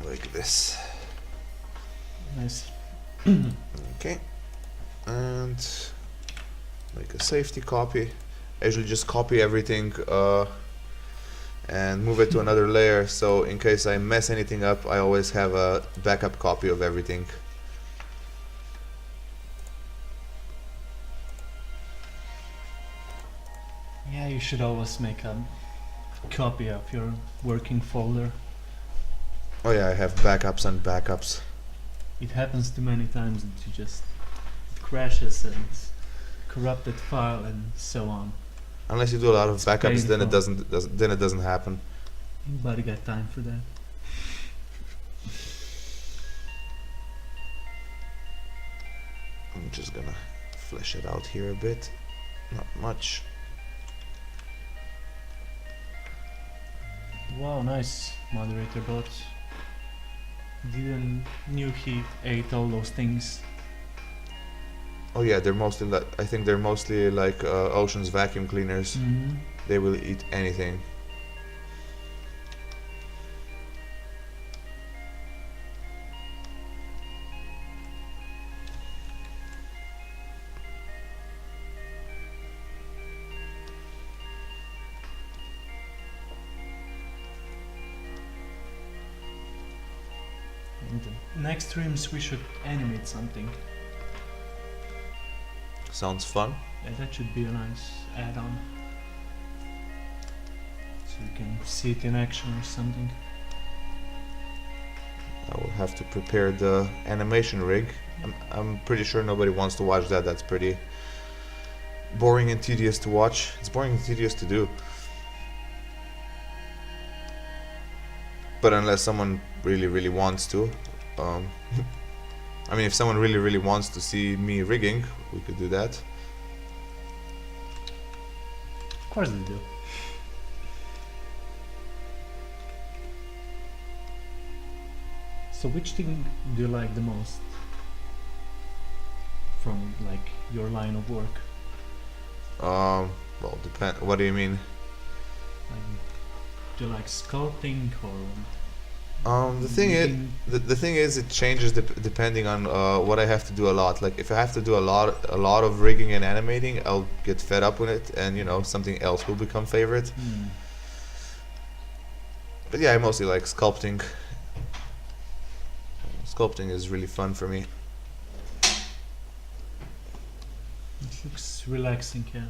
Like this. Nice. Okay, and make a safety copy. I usually just copy everything and move it to another layer, so in case I mess anything up, I always have a backup copy of everything. Yeah, you should always make a copy of your working folder. Oh yeah, I have backups and backups. It happens too many times that you just it crashes and corrupted file and so on. Unless you do a lot of It's backups, then it painful. then it doesn't happen. Anybody got time for that? I'm just gonna flesh it out here a bit. Not much. Wow, nice moderator bot. Didn't knew he ate all those things. Oh yeah, they're mostly like, I think they're mostly like Ocean's vacuum cleaners. Mm-hmm. They will eat anything. In the next streams we should animate something. Sounds fun. Yeah, that should be a nice add-on. So you can see it in action or something. I will have to prepare the animation rig. I'm pretty sure nobody wants to watch that. That's pretty boring and tedious to watch. It's boring and tedious to do. But unless someone really wants to, I mean, if someone really wants to see me rigging, we could do that. Of course they do. So which thing do you like the most from like your line of work? Well, depend. What do you mean? Do you like sculpting or The thing is, making- the thing is, it changes depending on what I have to do a lot. Like if I have to do a lot of rigging and animating, I'll get fed up with it, and you know something else will become favorite. But yeah, I mostly like sculpting. Sculpting is really fun for me. It looks relaxing, yeah.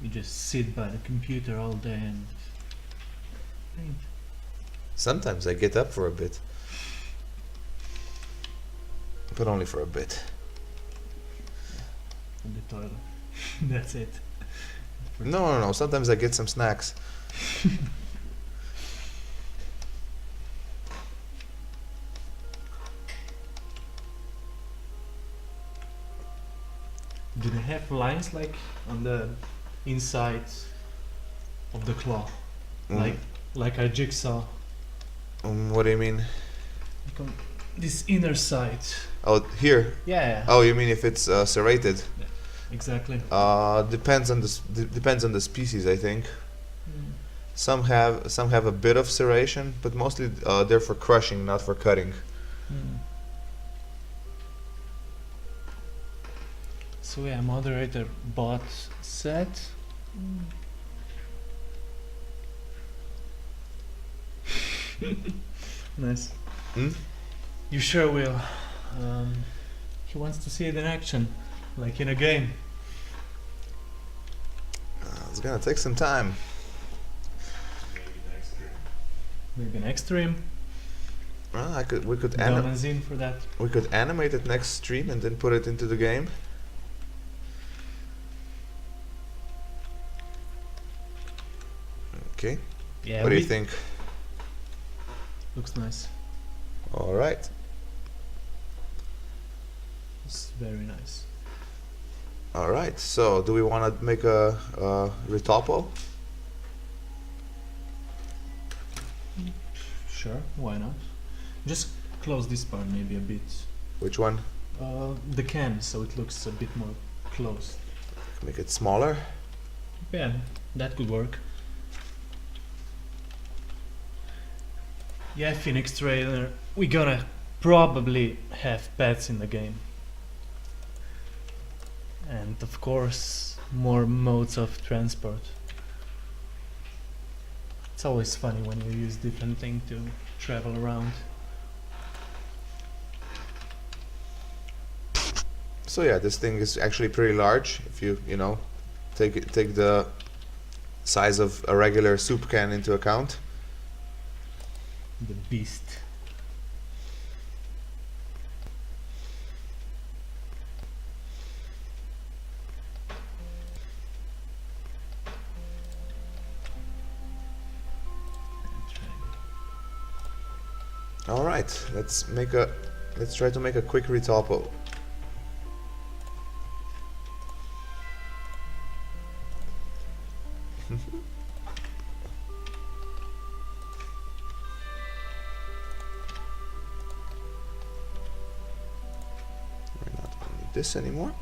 You just sit by the computer all day and paint. Sometimes I get up for a bit, but only for a bit. In the toilet. That's it. No. Sometimes I get some snacks. Do they have lines like on the inside of the claw? Mm. Like a jigsaw? What do you mean? Like on this inner side. Oh, here. Yeah. Oh, you mean if it's serrated? Exactly. Depends on depends on the species, I think. Some have a bit of serration, but mostly they're for crushing, not for cutting. So yeah, moderator bot set. Nice. Hmm? You sure will. He wants to see it in action, like in a game. It's gonna take some time. Maybe next stream. We could Donna's in for that. animate it next stream and then put it into the game. Okay. Yeah. What do you think? Looks nice. All right. It's very nice. All right. So, do we want to make a retopo? Sure, why not? Just close this part maybe a bit. Which one? The can, so it looks a bit more closed. Make it smaller. Yeah, that could work. Yeah, Phoenix trailer. We're gonna probably have pets in the game. And of course, more modes of transport. It's always funny when you use different things to travel around. So yeah, this thing is actually pretty large. If you know, take the size of a regular soup can into account. The beast. All right, let's try to make a quick retopo. We're not going to need this anymore.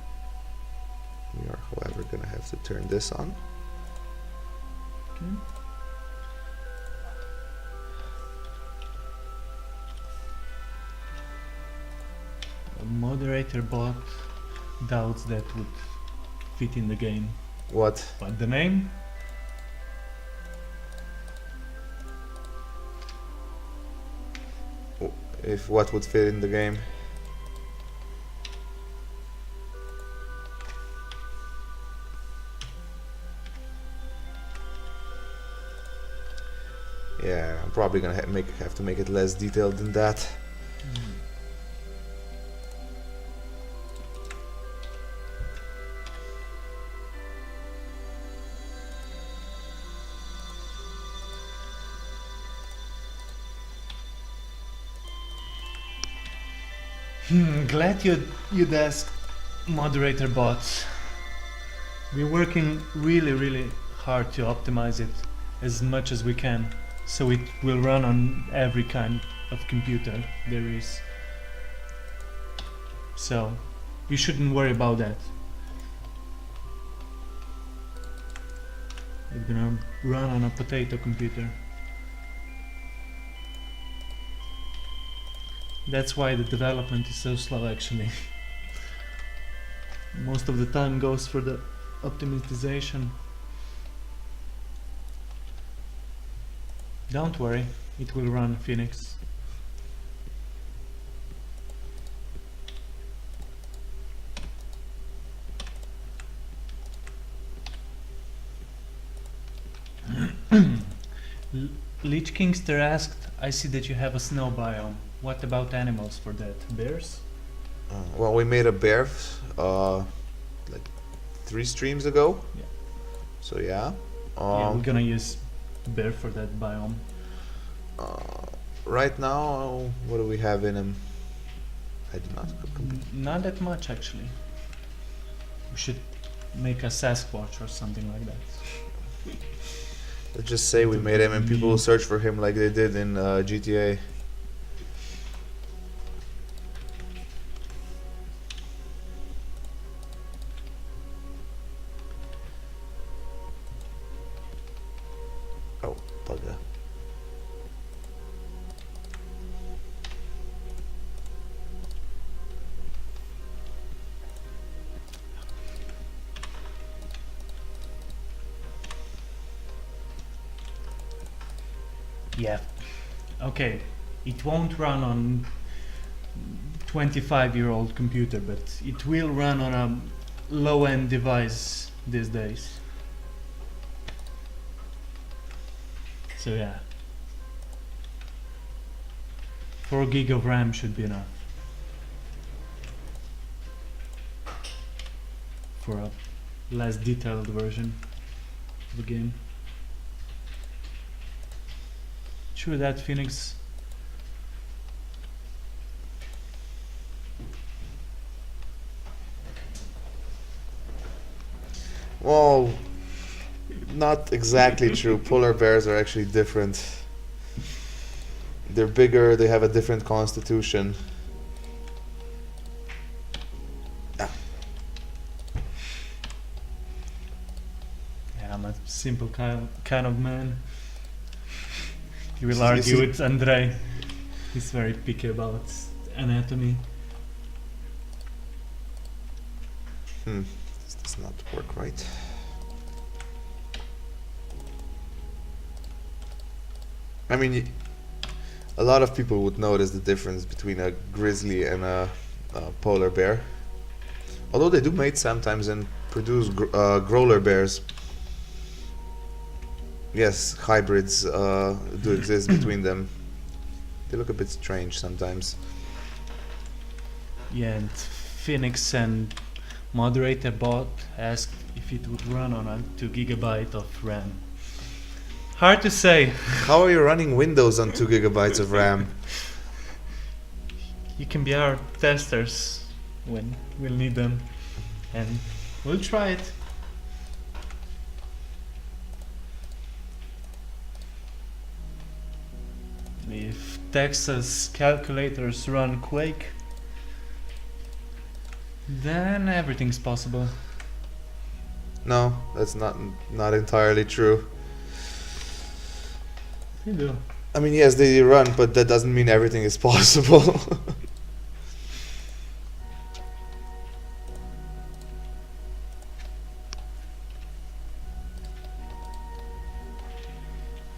We are, however, going to have to turn this on. Okay. A moderator bot doubts that would fit in the game. What? But the name? If what would fit in the game? Yeah, I'm probably gonna have to make it less detailed than that. Glad you'd asked, moderator bots. We're working really hard to optimize it as much as we can, so it will run on every kind of computer there is. So you shouldn't worry about that. It's gonna run on a potato computer. That's why the development is so slow, actually. Most of the time goes for the optimization. Don't worry, it will run Phoenix. Leech Kingster asked, I see that you have a snow biome. What about animals for that? Bears? Well, we made a bear like 3 streams ago. Yeah. So yeah. Yeah, we're gonna use bear for that biome. Right now, what do we have in him? I do not. Not that much, actually. We should make a Sasquatch or something like that. Let's just say we made him and people will search for him like they did in GTA. Oh, bugger. Yeah. Okay. It won't run on 25-year-old computer, but it will run on a low-end device these days. So yeah. 4 gig of RAM should be enough for a less detailed version of the game. True that, Phoenix. Well, not exactly true. Polar bears are actually different. They're bigger, they have a different constitution. Yeah, I'm a simple kind of man. You will argue with Andrej. He's very picky about anatomy. This does not work right. I mean, a lot of people would notice the difference between a grizzly and a polar bear. Although they do mate sometimes and produce growler bears. Yes, hybrids do exist between them. They look a bit strange sometimes. Yeah, and Phoenix and moderator bot asked if it would run on a 2 GB of RAM. Hard to say. How are you running Windows on 2 GB of RAM? You can be our testers when we'll need them, and we'll try it. If Texas calculators run Quake, then everything's possible. No, that's not entirely true. You do. I mean, yes, they run, but that doesn't mean everything is possible.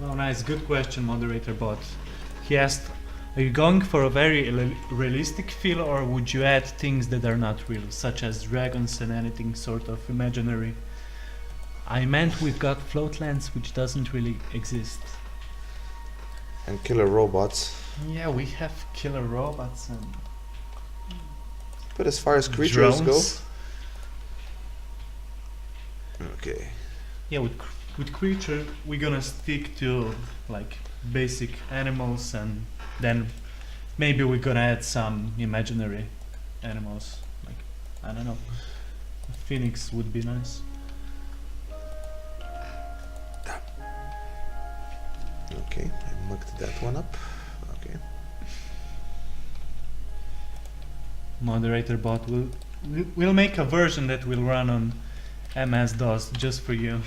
Well, nice, good question, moderator bot. He asked, are you going for a very realistic feel, or would you add things that are not real, such as dragons and anything sort of imaginary? I meant we've got Floatlands, which doesn't really exist. And killer robots. Yeah, we have killer robots and But as far as creatures drones. go... Okay. Yeah, with creature, we're gonna stick to like basic animals, and then maybe we're gonna add some imaginary animals. Like, I don't know. A phoenix would be nice. Okay, I mucked that one up. Okay. Moderator bot will make a version that will run on MS-DOS just for you.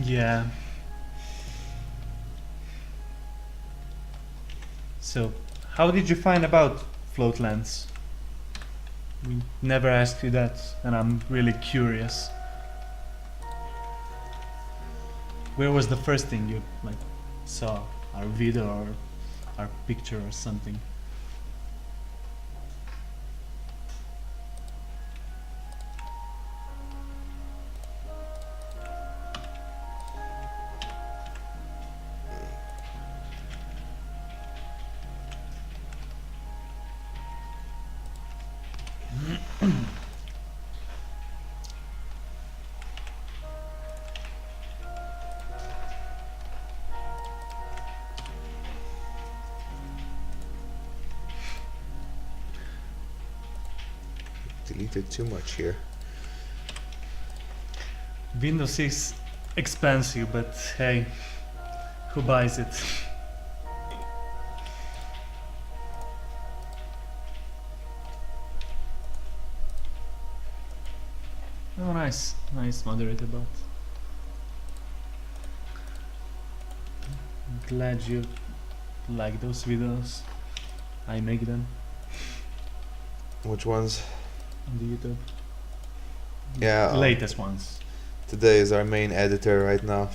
Yeah. So, how did you find about Floatlands? We never asked you that, and I'm really curious. Where was the first thing you like saw? Our video or our picture or something? Deleted too much here. Windows is expensive, but hey, who buys it? Oh, nice, nice moderator bot. I'm glad you like those videos. I make them Which ones? on the YouTube. Yeah. Latest ones. Today is our main editor right now.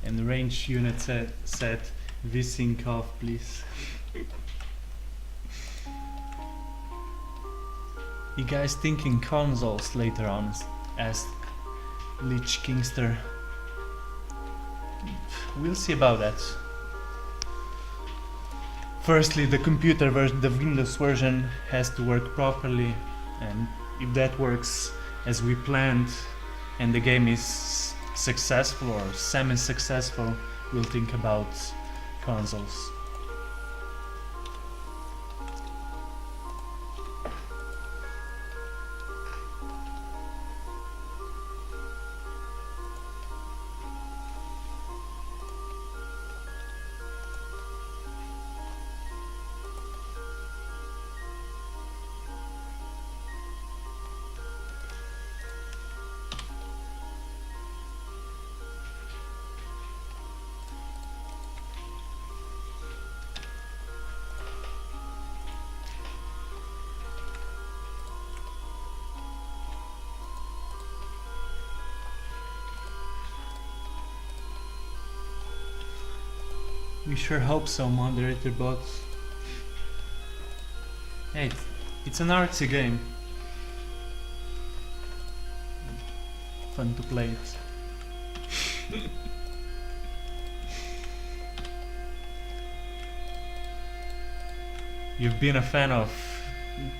And range unit set vsync off, please. You guys thinking consoles later on? Asked Lich Kingster. We'll see about that. Firstly, the computer version, the Windows version, has to work properly, and if that works as we planned, and the game is successful or semi-successful, we'll think about consoles. We sure hope so, moderator bot. Hey, it's an artsy game. Fun to play it. You've been a fan of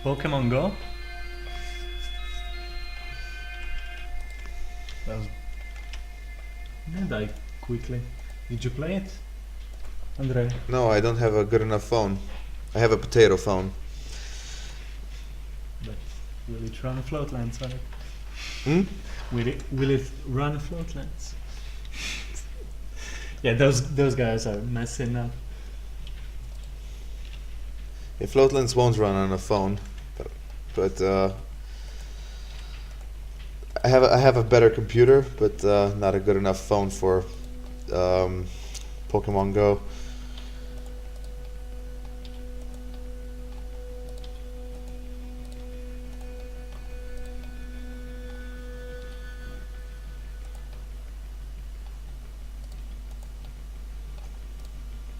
Pokemon Go? That died quickly. Did you play it, Andrej? No, I don't have a good enough phone. I have a potato phone. But will it run Floatlands on it? Hmm? Will it run Floatlands? Yeah, those guys are messing up. Yeah, Floatlands won't run on a phone, but I have a better computer, but not a good enough phone for Pokemon Go.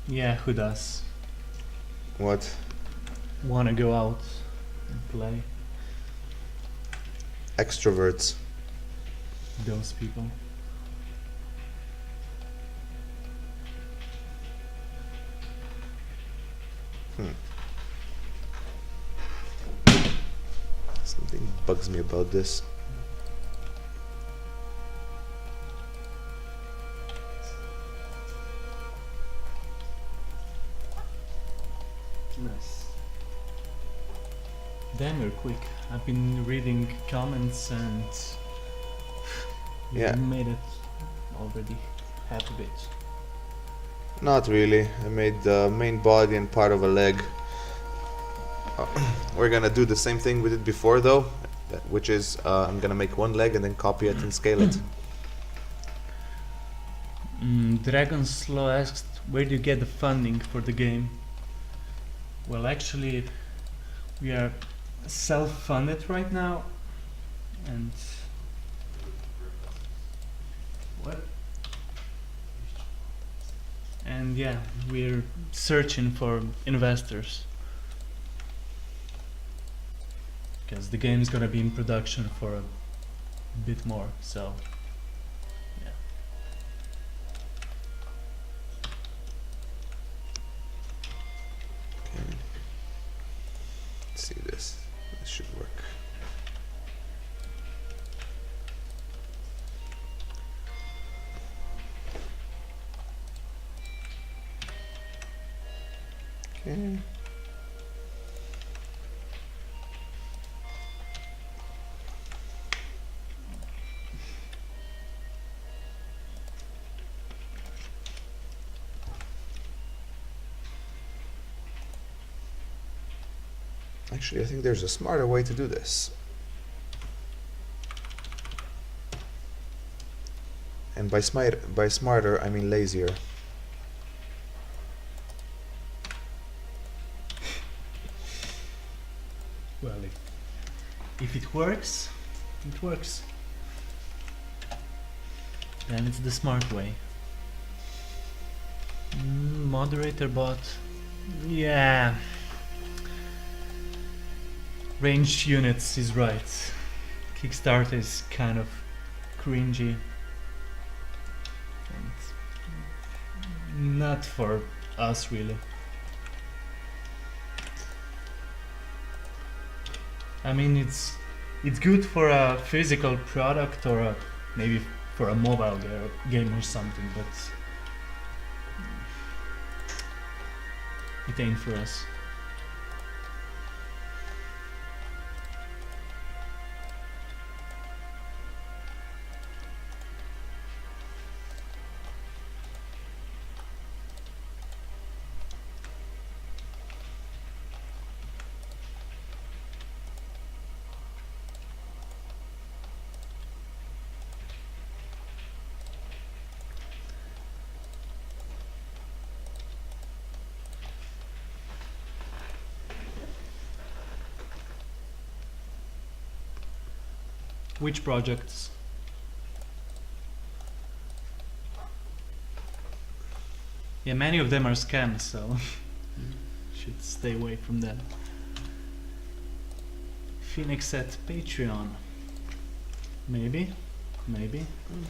Yeah, who does? What? Wanna go out and play? Extroverts. those people. Something bugs me about this. Nice. Damn, you're quick. I've been reading comments and you Yeah. made it already half of it. Not really. I made the main body and part of a leg. We're gonna do the same thing we did before though, which is I'm gonna make one leg and then copy it and scale it. Dragon Slow asked, where do you get the funding for the game? Well, actually, we are self-funded right now, and what? And yeah, we're searching for investors because the game is gonna be in production for a bit more. So, yeah. Okay. Let's see this. This should work. Okay. Actually, I think there's a smarter way to do this. And by smarter, I mean lazier. Well, if it works, it works. Then it's the smart way. Moderator bot. Yeah. Ranged units is right. Kickstarter is kind of cringy. And not for us really. I mean, it's good for a physical product or maybe for a mobile game or something, but it ain't for us. Which projects? Yeah, many of them are scams, so should stay away from them. Phoenix at Patreon. Maybe.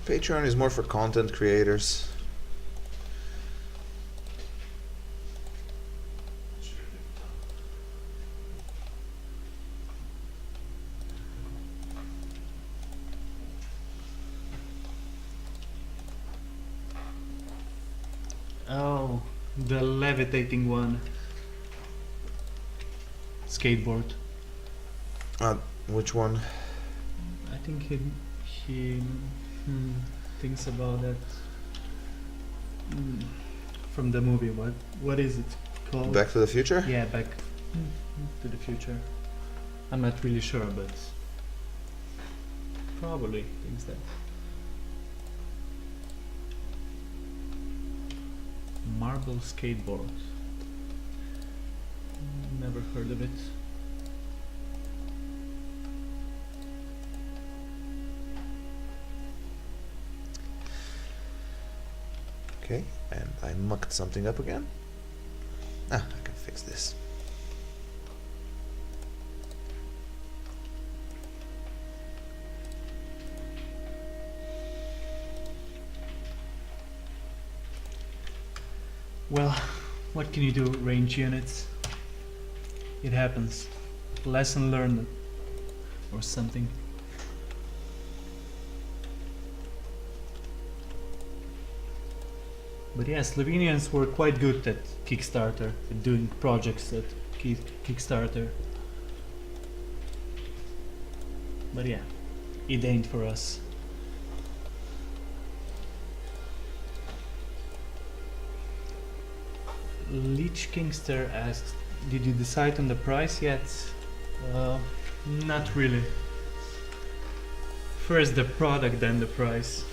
Patreon is more for content creators. Oh, the levitating one. Skateboard. Which one? I think he thinks about that from the movie. What is it called? Back to the Future? Yeah, Back to the Future. I'm not really sure, but probably thinks that. Marble skateboard. Never heard of it. Okay, and I mucked something up again. I can fix this. Well, what can you do, range units? It happens. Lesson learned. Or something. But yeah, Slovenians were quite good at Kickstarter, at doing projects at Kickstarter. But yeah, it ain't for us. Leech Kingster asked, did you decide on the price yet? Not really. First the product, then the price.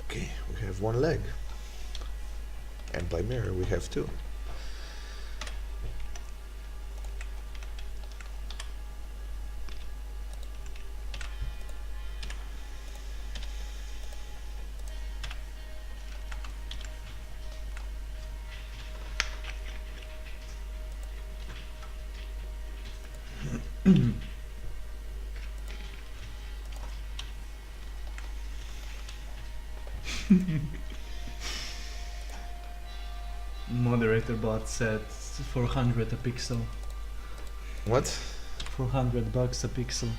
Okay, we have one leg. And by mirror we have two. Moderator bot said 400 a pixel. What? 400 bucks a pixel.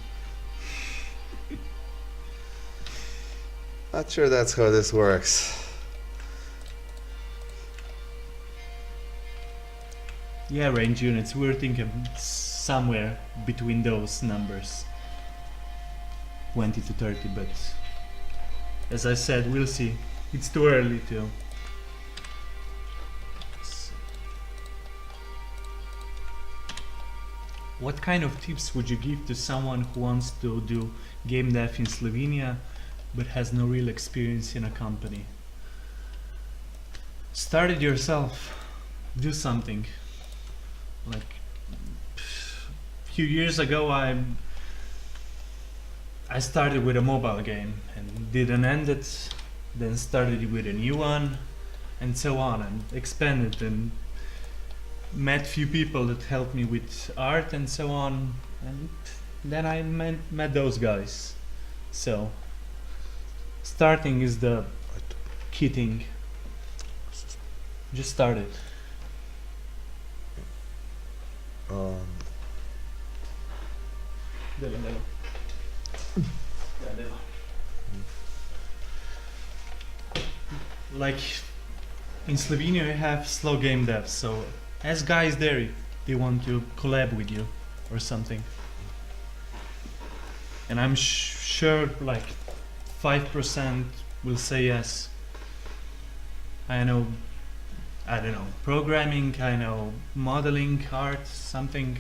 Not sure that's how this works. Yeah, range units, we're thinking somewhere between those numbers. 20 to 30, but as I said, we'll see. It's too early to. What kind of tips would you give to someone who wants to do game dev in Slovenia but has no real experience in a company? Start it yourself. Do something. Like a few years ago I started with a mobile game and didn't end it, then started with a new one and so on, and expanded and met few people that helped me with art and so on, and then I met those guys. So starting is the key thing. Just start it. Like in Slovenia you have slow game devs, so as guys there they want to collab with you or something, and I'm sure like 5% will say yes. I don't know, programming, I know modeling, art, something.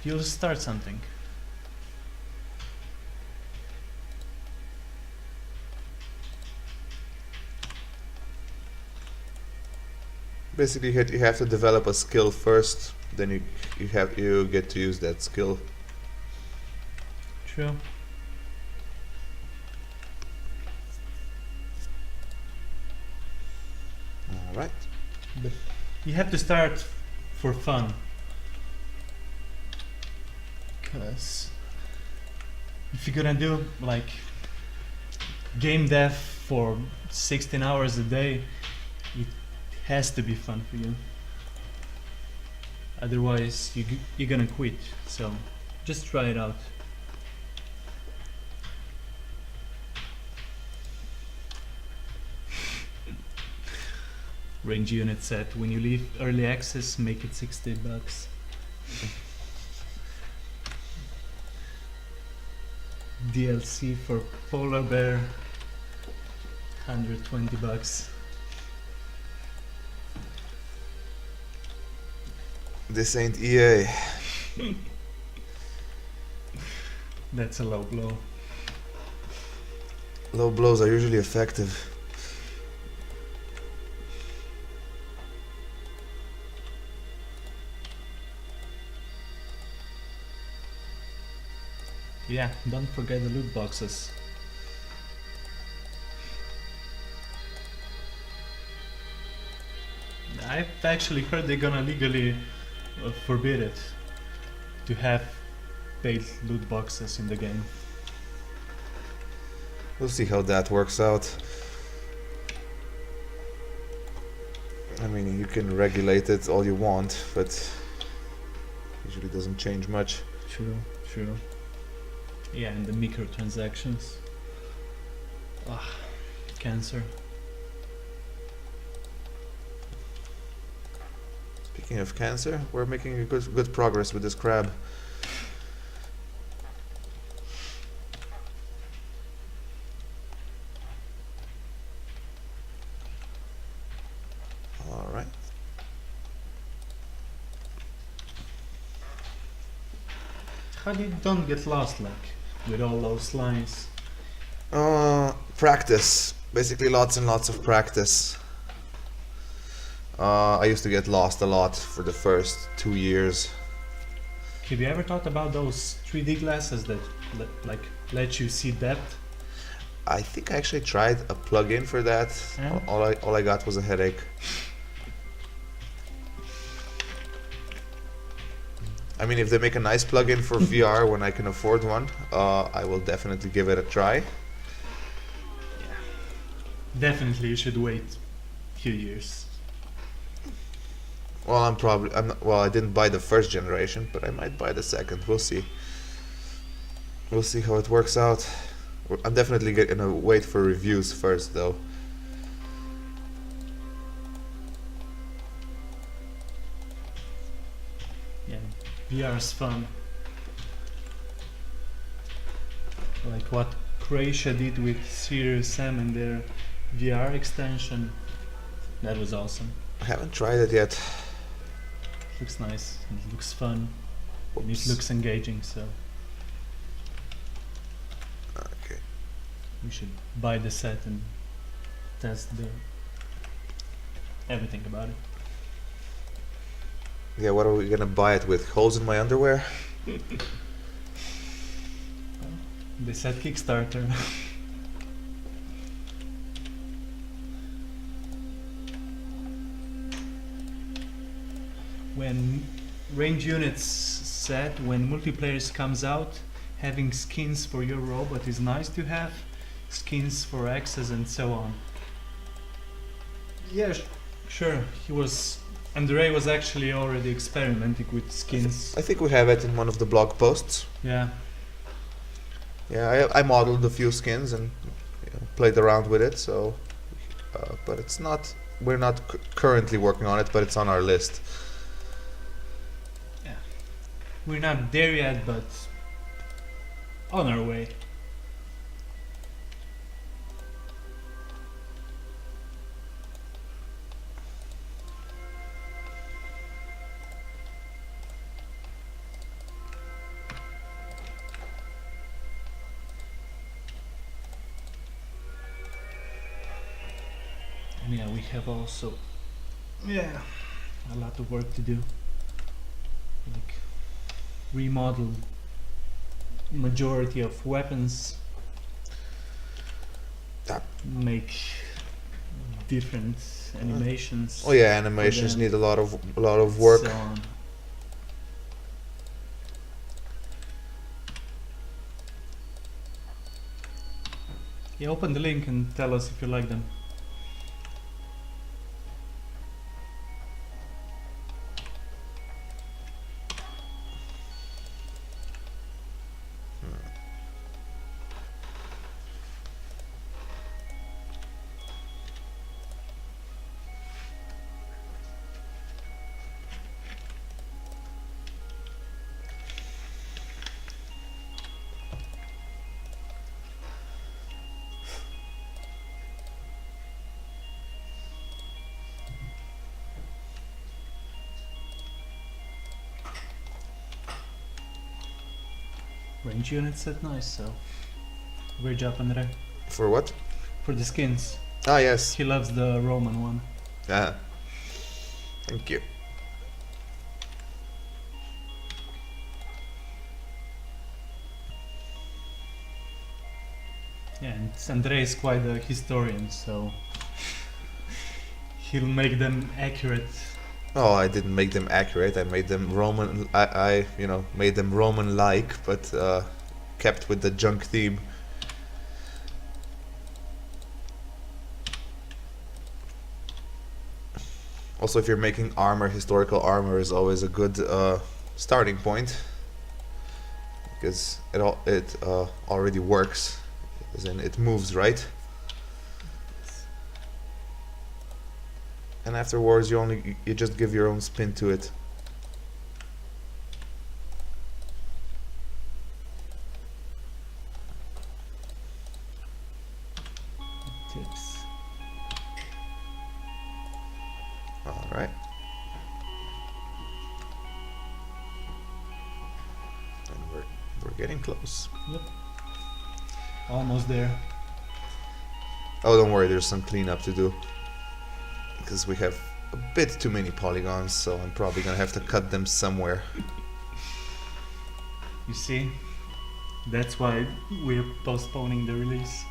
You'll start something. Basically, you have to develop a skill first, then you get to use that skill. True. All right. But you have to start for fun. Because if you're gonna do like game dev for 16 hours a day, it has to be fun for you. Otherwise, you're gonna quit. So just try it out. Range unit said, when you leave early access, make it 60 bucks. DLC for Polar Bear, 120 bucks. This ain't EA. That's a low blow. Low blows are usually effective. Yeah, don't forget the loot boxes. I've actually heard they're gonna legally forbid it to have paid loot boxes in the game. We'll see how that works out. I mean, you can regulate it all you want, but usually doesn't change much. True, true. Yeah, and the microtransactions. Ah, cancer. Speaking of cancer, we're making a good progress with this crab. All right. How do you don't get lost, like, with all those lines? Practice. Basically, lots and lots of practice. I used to get lost a lot for the first 2 years. Have you ever thought about those 3D glasses that let you see depth? I think I actually tried a plug-in for that. Yeah. All I got was a headache. I mean, if they make a nice plug-in for VR when I can afford one, I will definitely give it a try. Definitely, you should wait a few years. Well, I didn't buy the first generation, but I might buy the second. We'll see. We'll see how it works out. I'm definitely gonna wait for reviews first, though. Yeah, VR is fun. Like what Croatia did with Serious Sam and their VR extension. That was awesome. I haven't tried it yet. Looks nice. It looks fun. And it Oops. looks engaging. So Okay. we should buy the set and test everything about it. Yeah, what are we gonna buy it with? Holes in my underwear? They said Kickstarter. When range units said when multiplayer comes out, having skins for your robot is nice to have, skins for axes and so on. Yeah, sure. Andrej was actually already experimenting with skins. I think we have it in one of the blog posts. Yeah. Yeah, I modeled a few skins and played around with it. So, but it's not. We're not currently working on it, but it's on our list. We're not there yet, but on our way. And yeah, we have also a lot of work to do. Like remodel majority of weapons, make different animations. Oh yeah, animations need a lot of work. So on. Yeah, open the link and tell us if you like them. Range units set nice, so great job, Andrej. For what? For the skins. Ah yes. He loves the Roman one. Ah. Thank you. Yeah, and Andrej is quite a historian, so he'll make them accurate. Oh, I didn't make them accurate. I made them Roman. I made them Roman-like, but kept with the junk theme. Also, if you're making armor, historical armor is always a good starting point, because it already works, as in it moves, right? And afterwards, you just give your own spin to it. Tips. All right. And we're getting close. Yep. Almost there. Oh, don't worry. There's some cleanup to do, because we have a bit too many polygons, so I'm probably gonna have to cut them somewhere. You see? That's why we're postponing the release.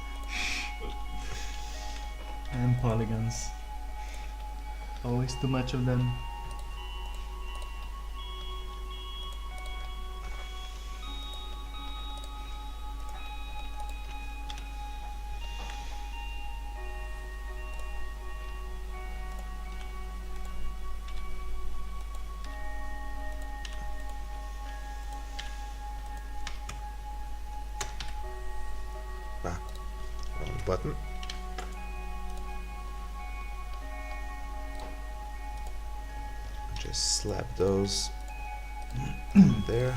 And polygons. Always too much of them. Wrong button. Just slap those there.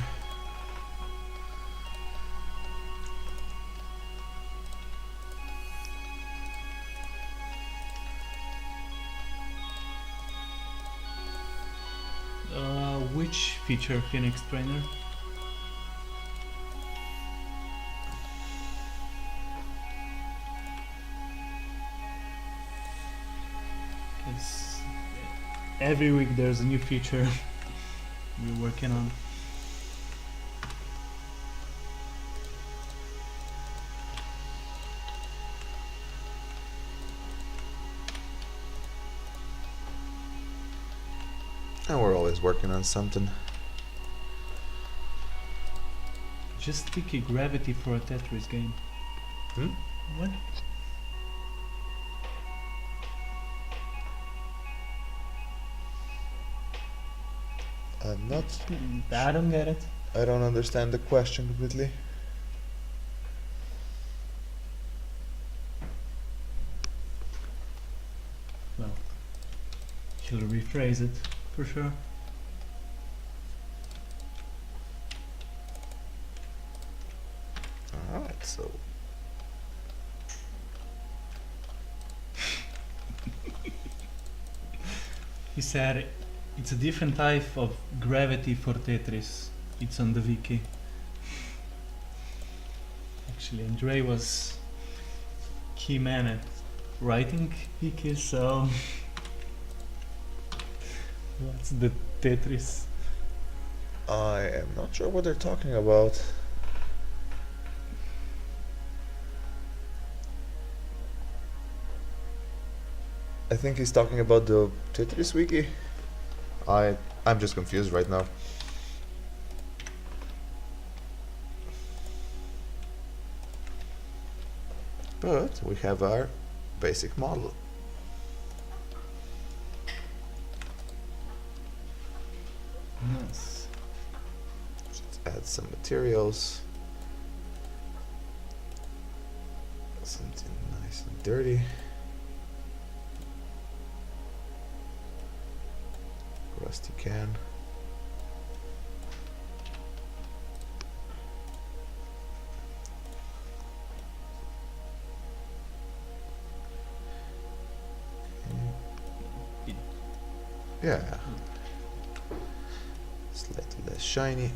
Which feature, Phoenix Trainer? Because every week there's a new feature we're working on. And we're always working on something. Just pick a gravity for a Tetris game. Hmm? What? I'm not. I don't get it. I don't understand the question completely. Well, she'll rephrase it for sure. Alright, so. He said it's a different type of gravity for Tetris. It's on the wiki. Actually, Andrej was key man at writing wiki, so what's the Tetris? I am not sure what they're talking about. I think he's talking about the Tetris wiki. I'm just confused right now. But we have our basic model. Nice. Let's add some materials. Something nice and dirty. Rusty can. Yeah. Slightly less shiny.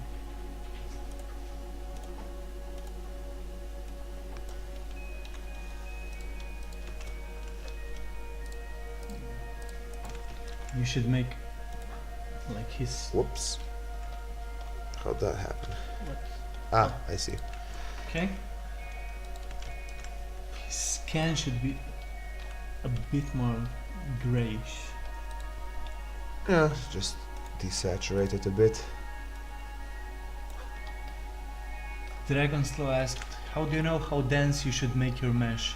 You should make like his. Whoops. How'd that happen? What? Ah, I see. Okay. His scan should be a bit more grayish. Yeah, just desaturate it a bit. Dragonslow asked, how do you know how dense you should make your mesh?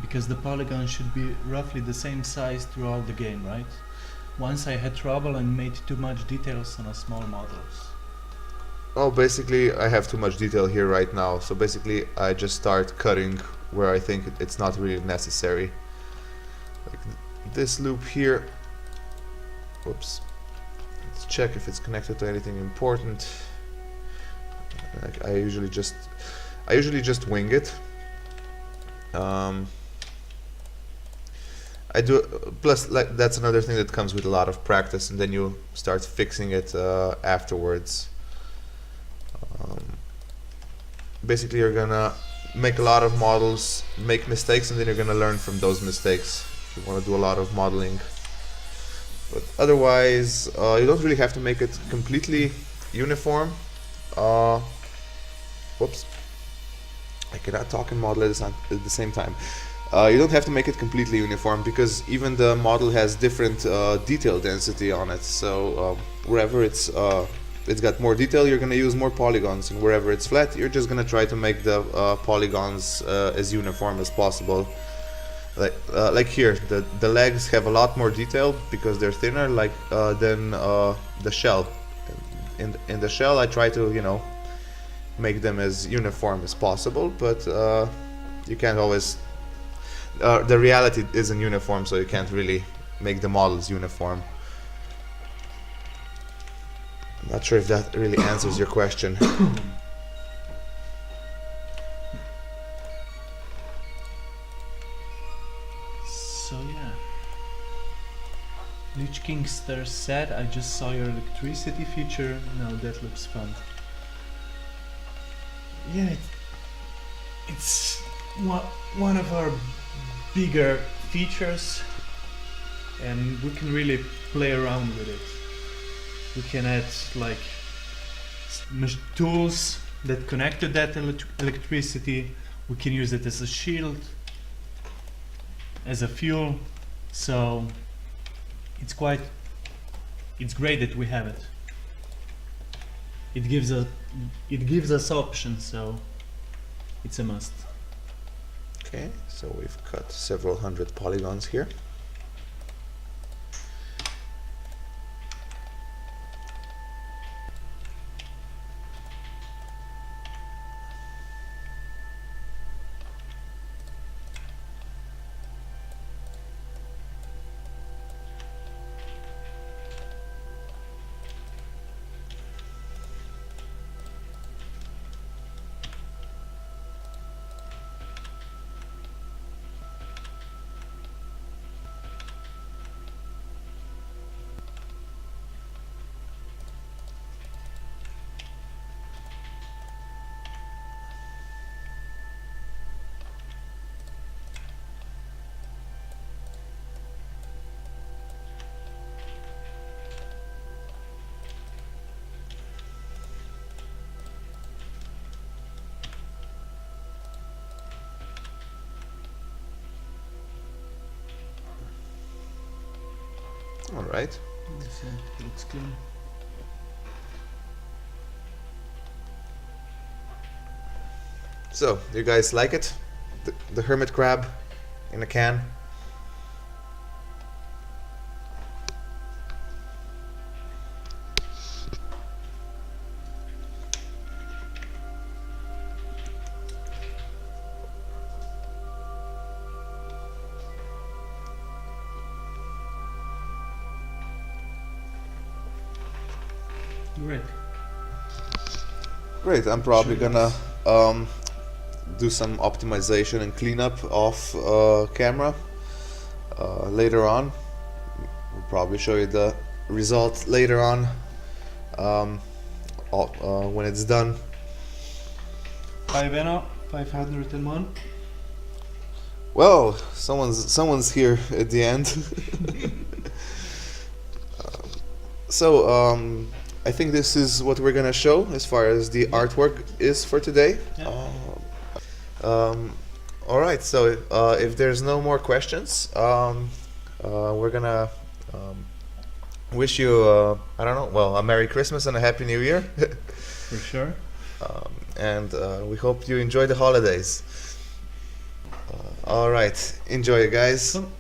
Because the polygon should be roughly the same size throughout the game, right? once I had trouble and made too much details on a small models. Oh, basically I have too much detail here right now, so basically I just start cutting where I think it's not really necessary. Like this loop here. Whoops. Let's check if it's connected to anything important. Like I usually just wing it. I do, plus like that's another thing that comes with a lot of practice, and then you start fixing it afterwards. Basically you're gonna make a lot of models, make mistakes, and then you're gonna learn from those mistakes if you want to do a lot of modeling. But otherwise you don't really have to make it completely uniform. Whoops, I cannot talk and model at the same time. You don't have to make it completely uniform, because even the model has different detail density on it. So wherever it's got more detail, you're going to use more polygons, and wherever it's flat, you're just going to try to make the polygons as uniform as possible. Like here, the legs have a lot more detail because they're thinner, like than the shell. In the shell, I try to, you know, make them as uniform as possible, but you can't always. The reality isn't uniform, so you can't really make the models uniform. I'm not sure if that really answers your question. So yeah. Lich Kingster said, I just saw your electricity feature. Now that looks fun. Yeah, it's one of our bigger features, and we can really play around with it. We can add like tools that connect to that electricity. We can use it as a shield, as a fuel. So it's great that we have it. It gives us options, so it's a must. Okay, so we've cut several hundred polygons here. All right. Looks clean. So, do you guys like it? The hermit crab in a can? Great. Great, I'm probably Sure gonna do some optimization and cleanup off camera later on. We'll probably show you the result later on when it's done. 501. Well, someone's here at the end. So I think this is what we're gonna show as far as the artwork is for today. Yeah. All right, so if there's no more questions, we're gonna wish you I don't know, well, a Merry Christmas and a Happy New Year. For sure. And we hope you enjoy the holidays. All right, enjoy, guys. Cool.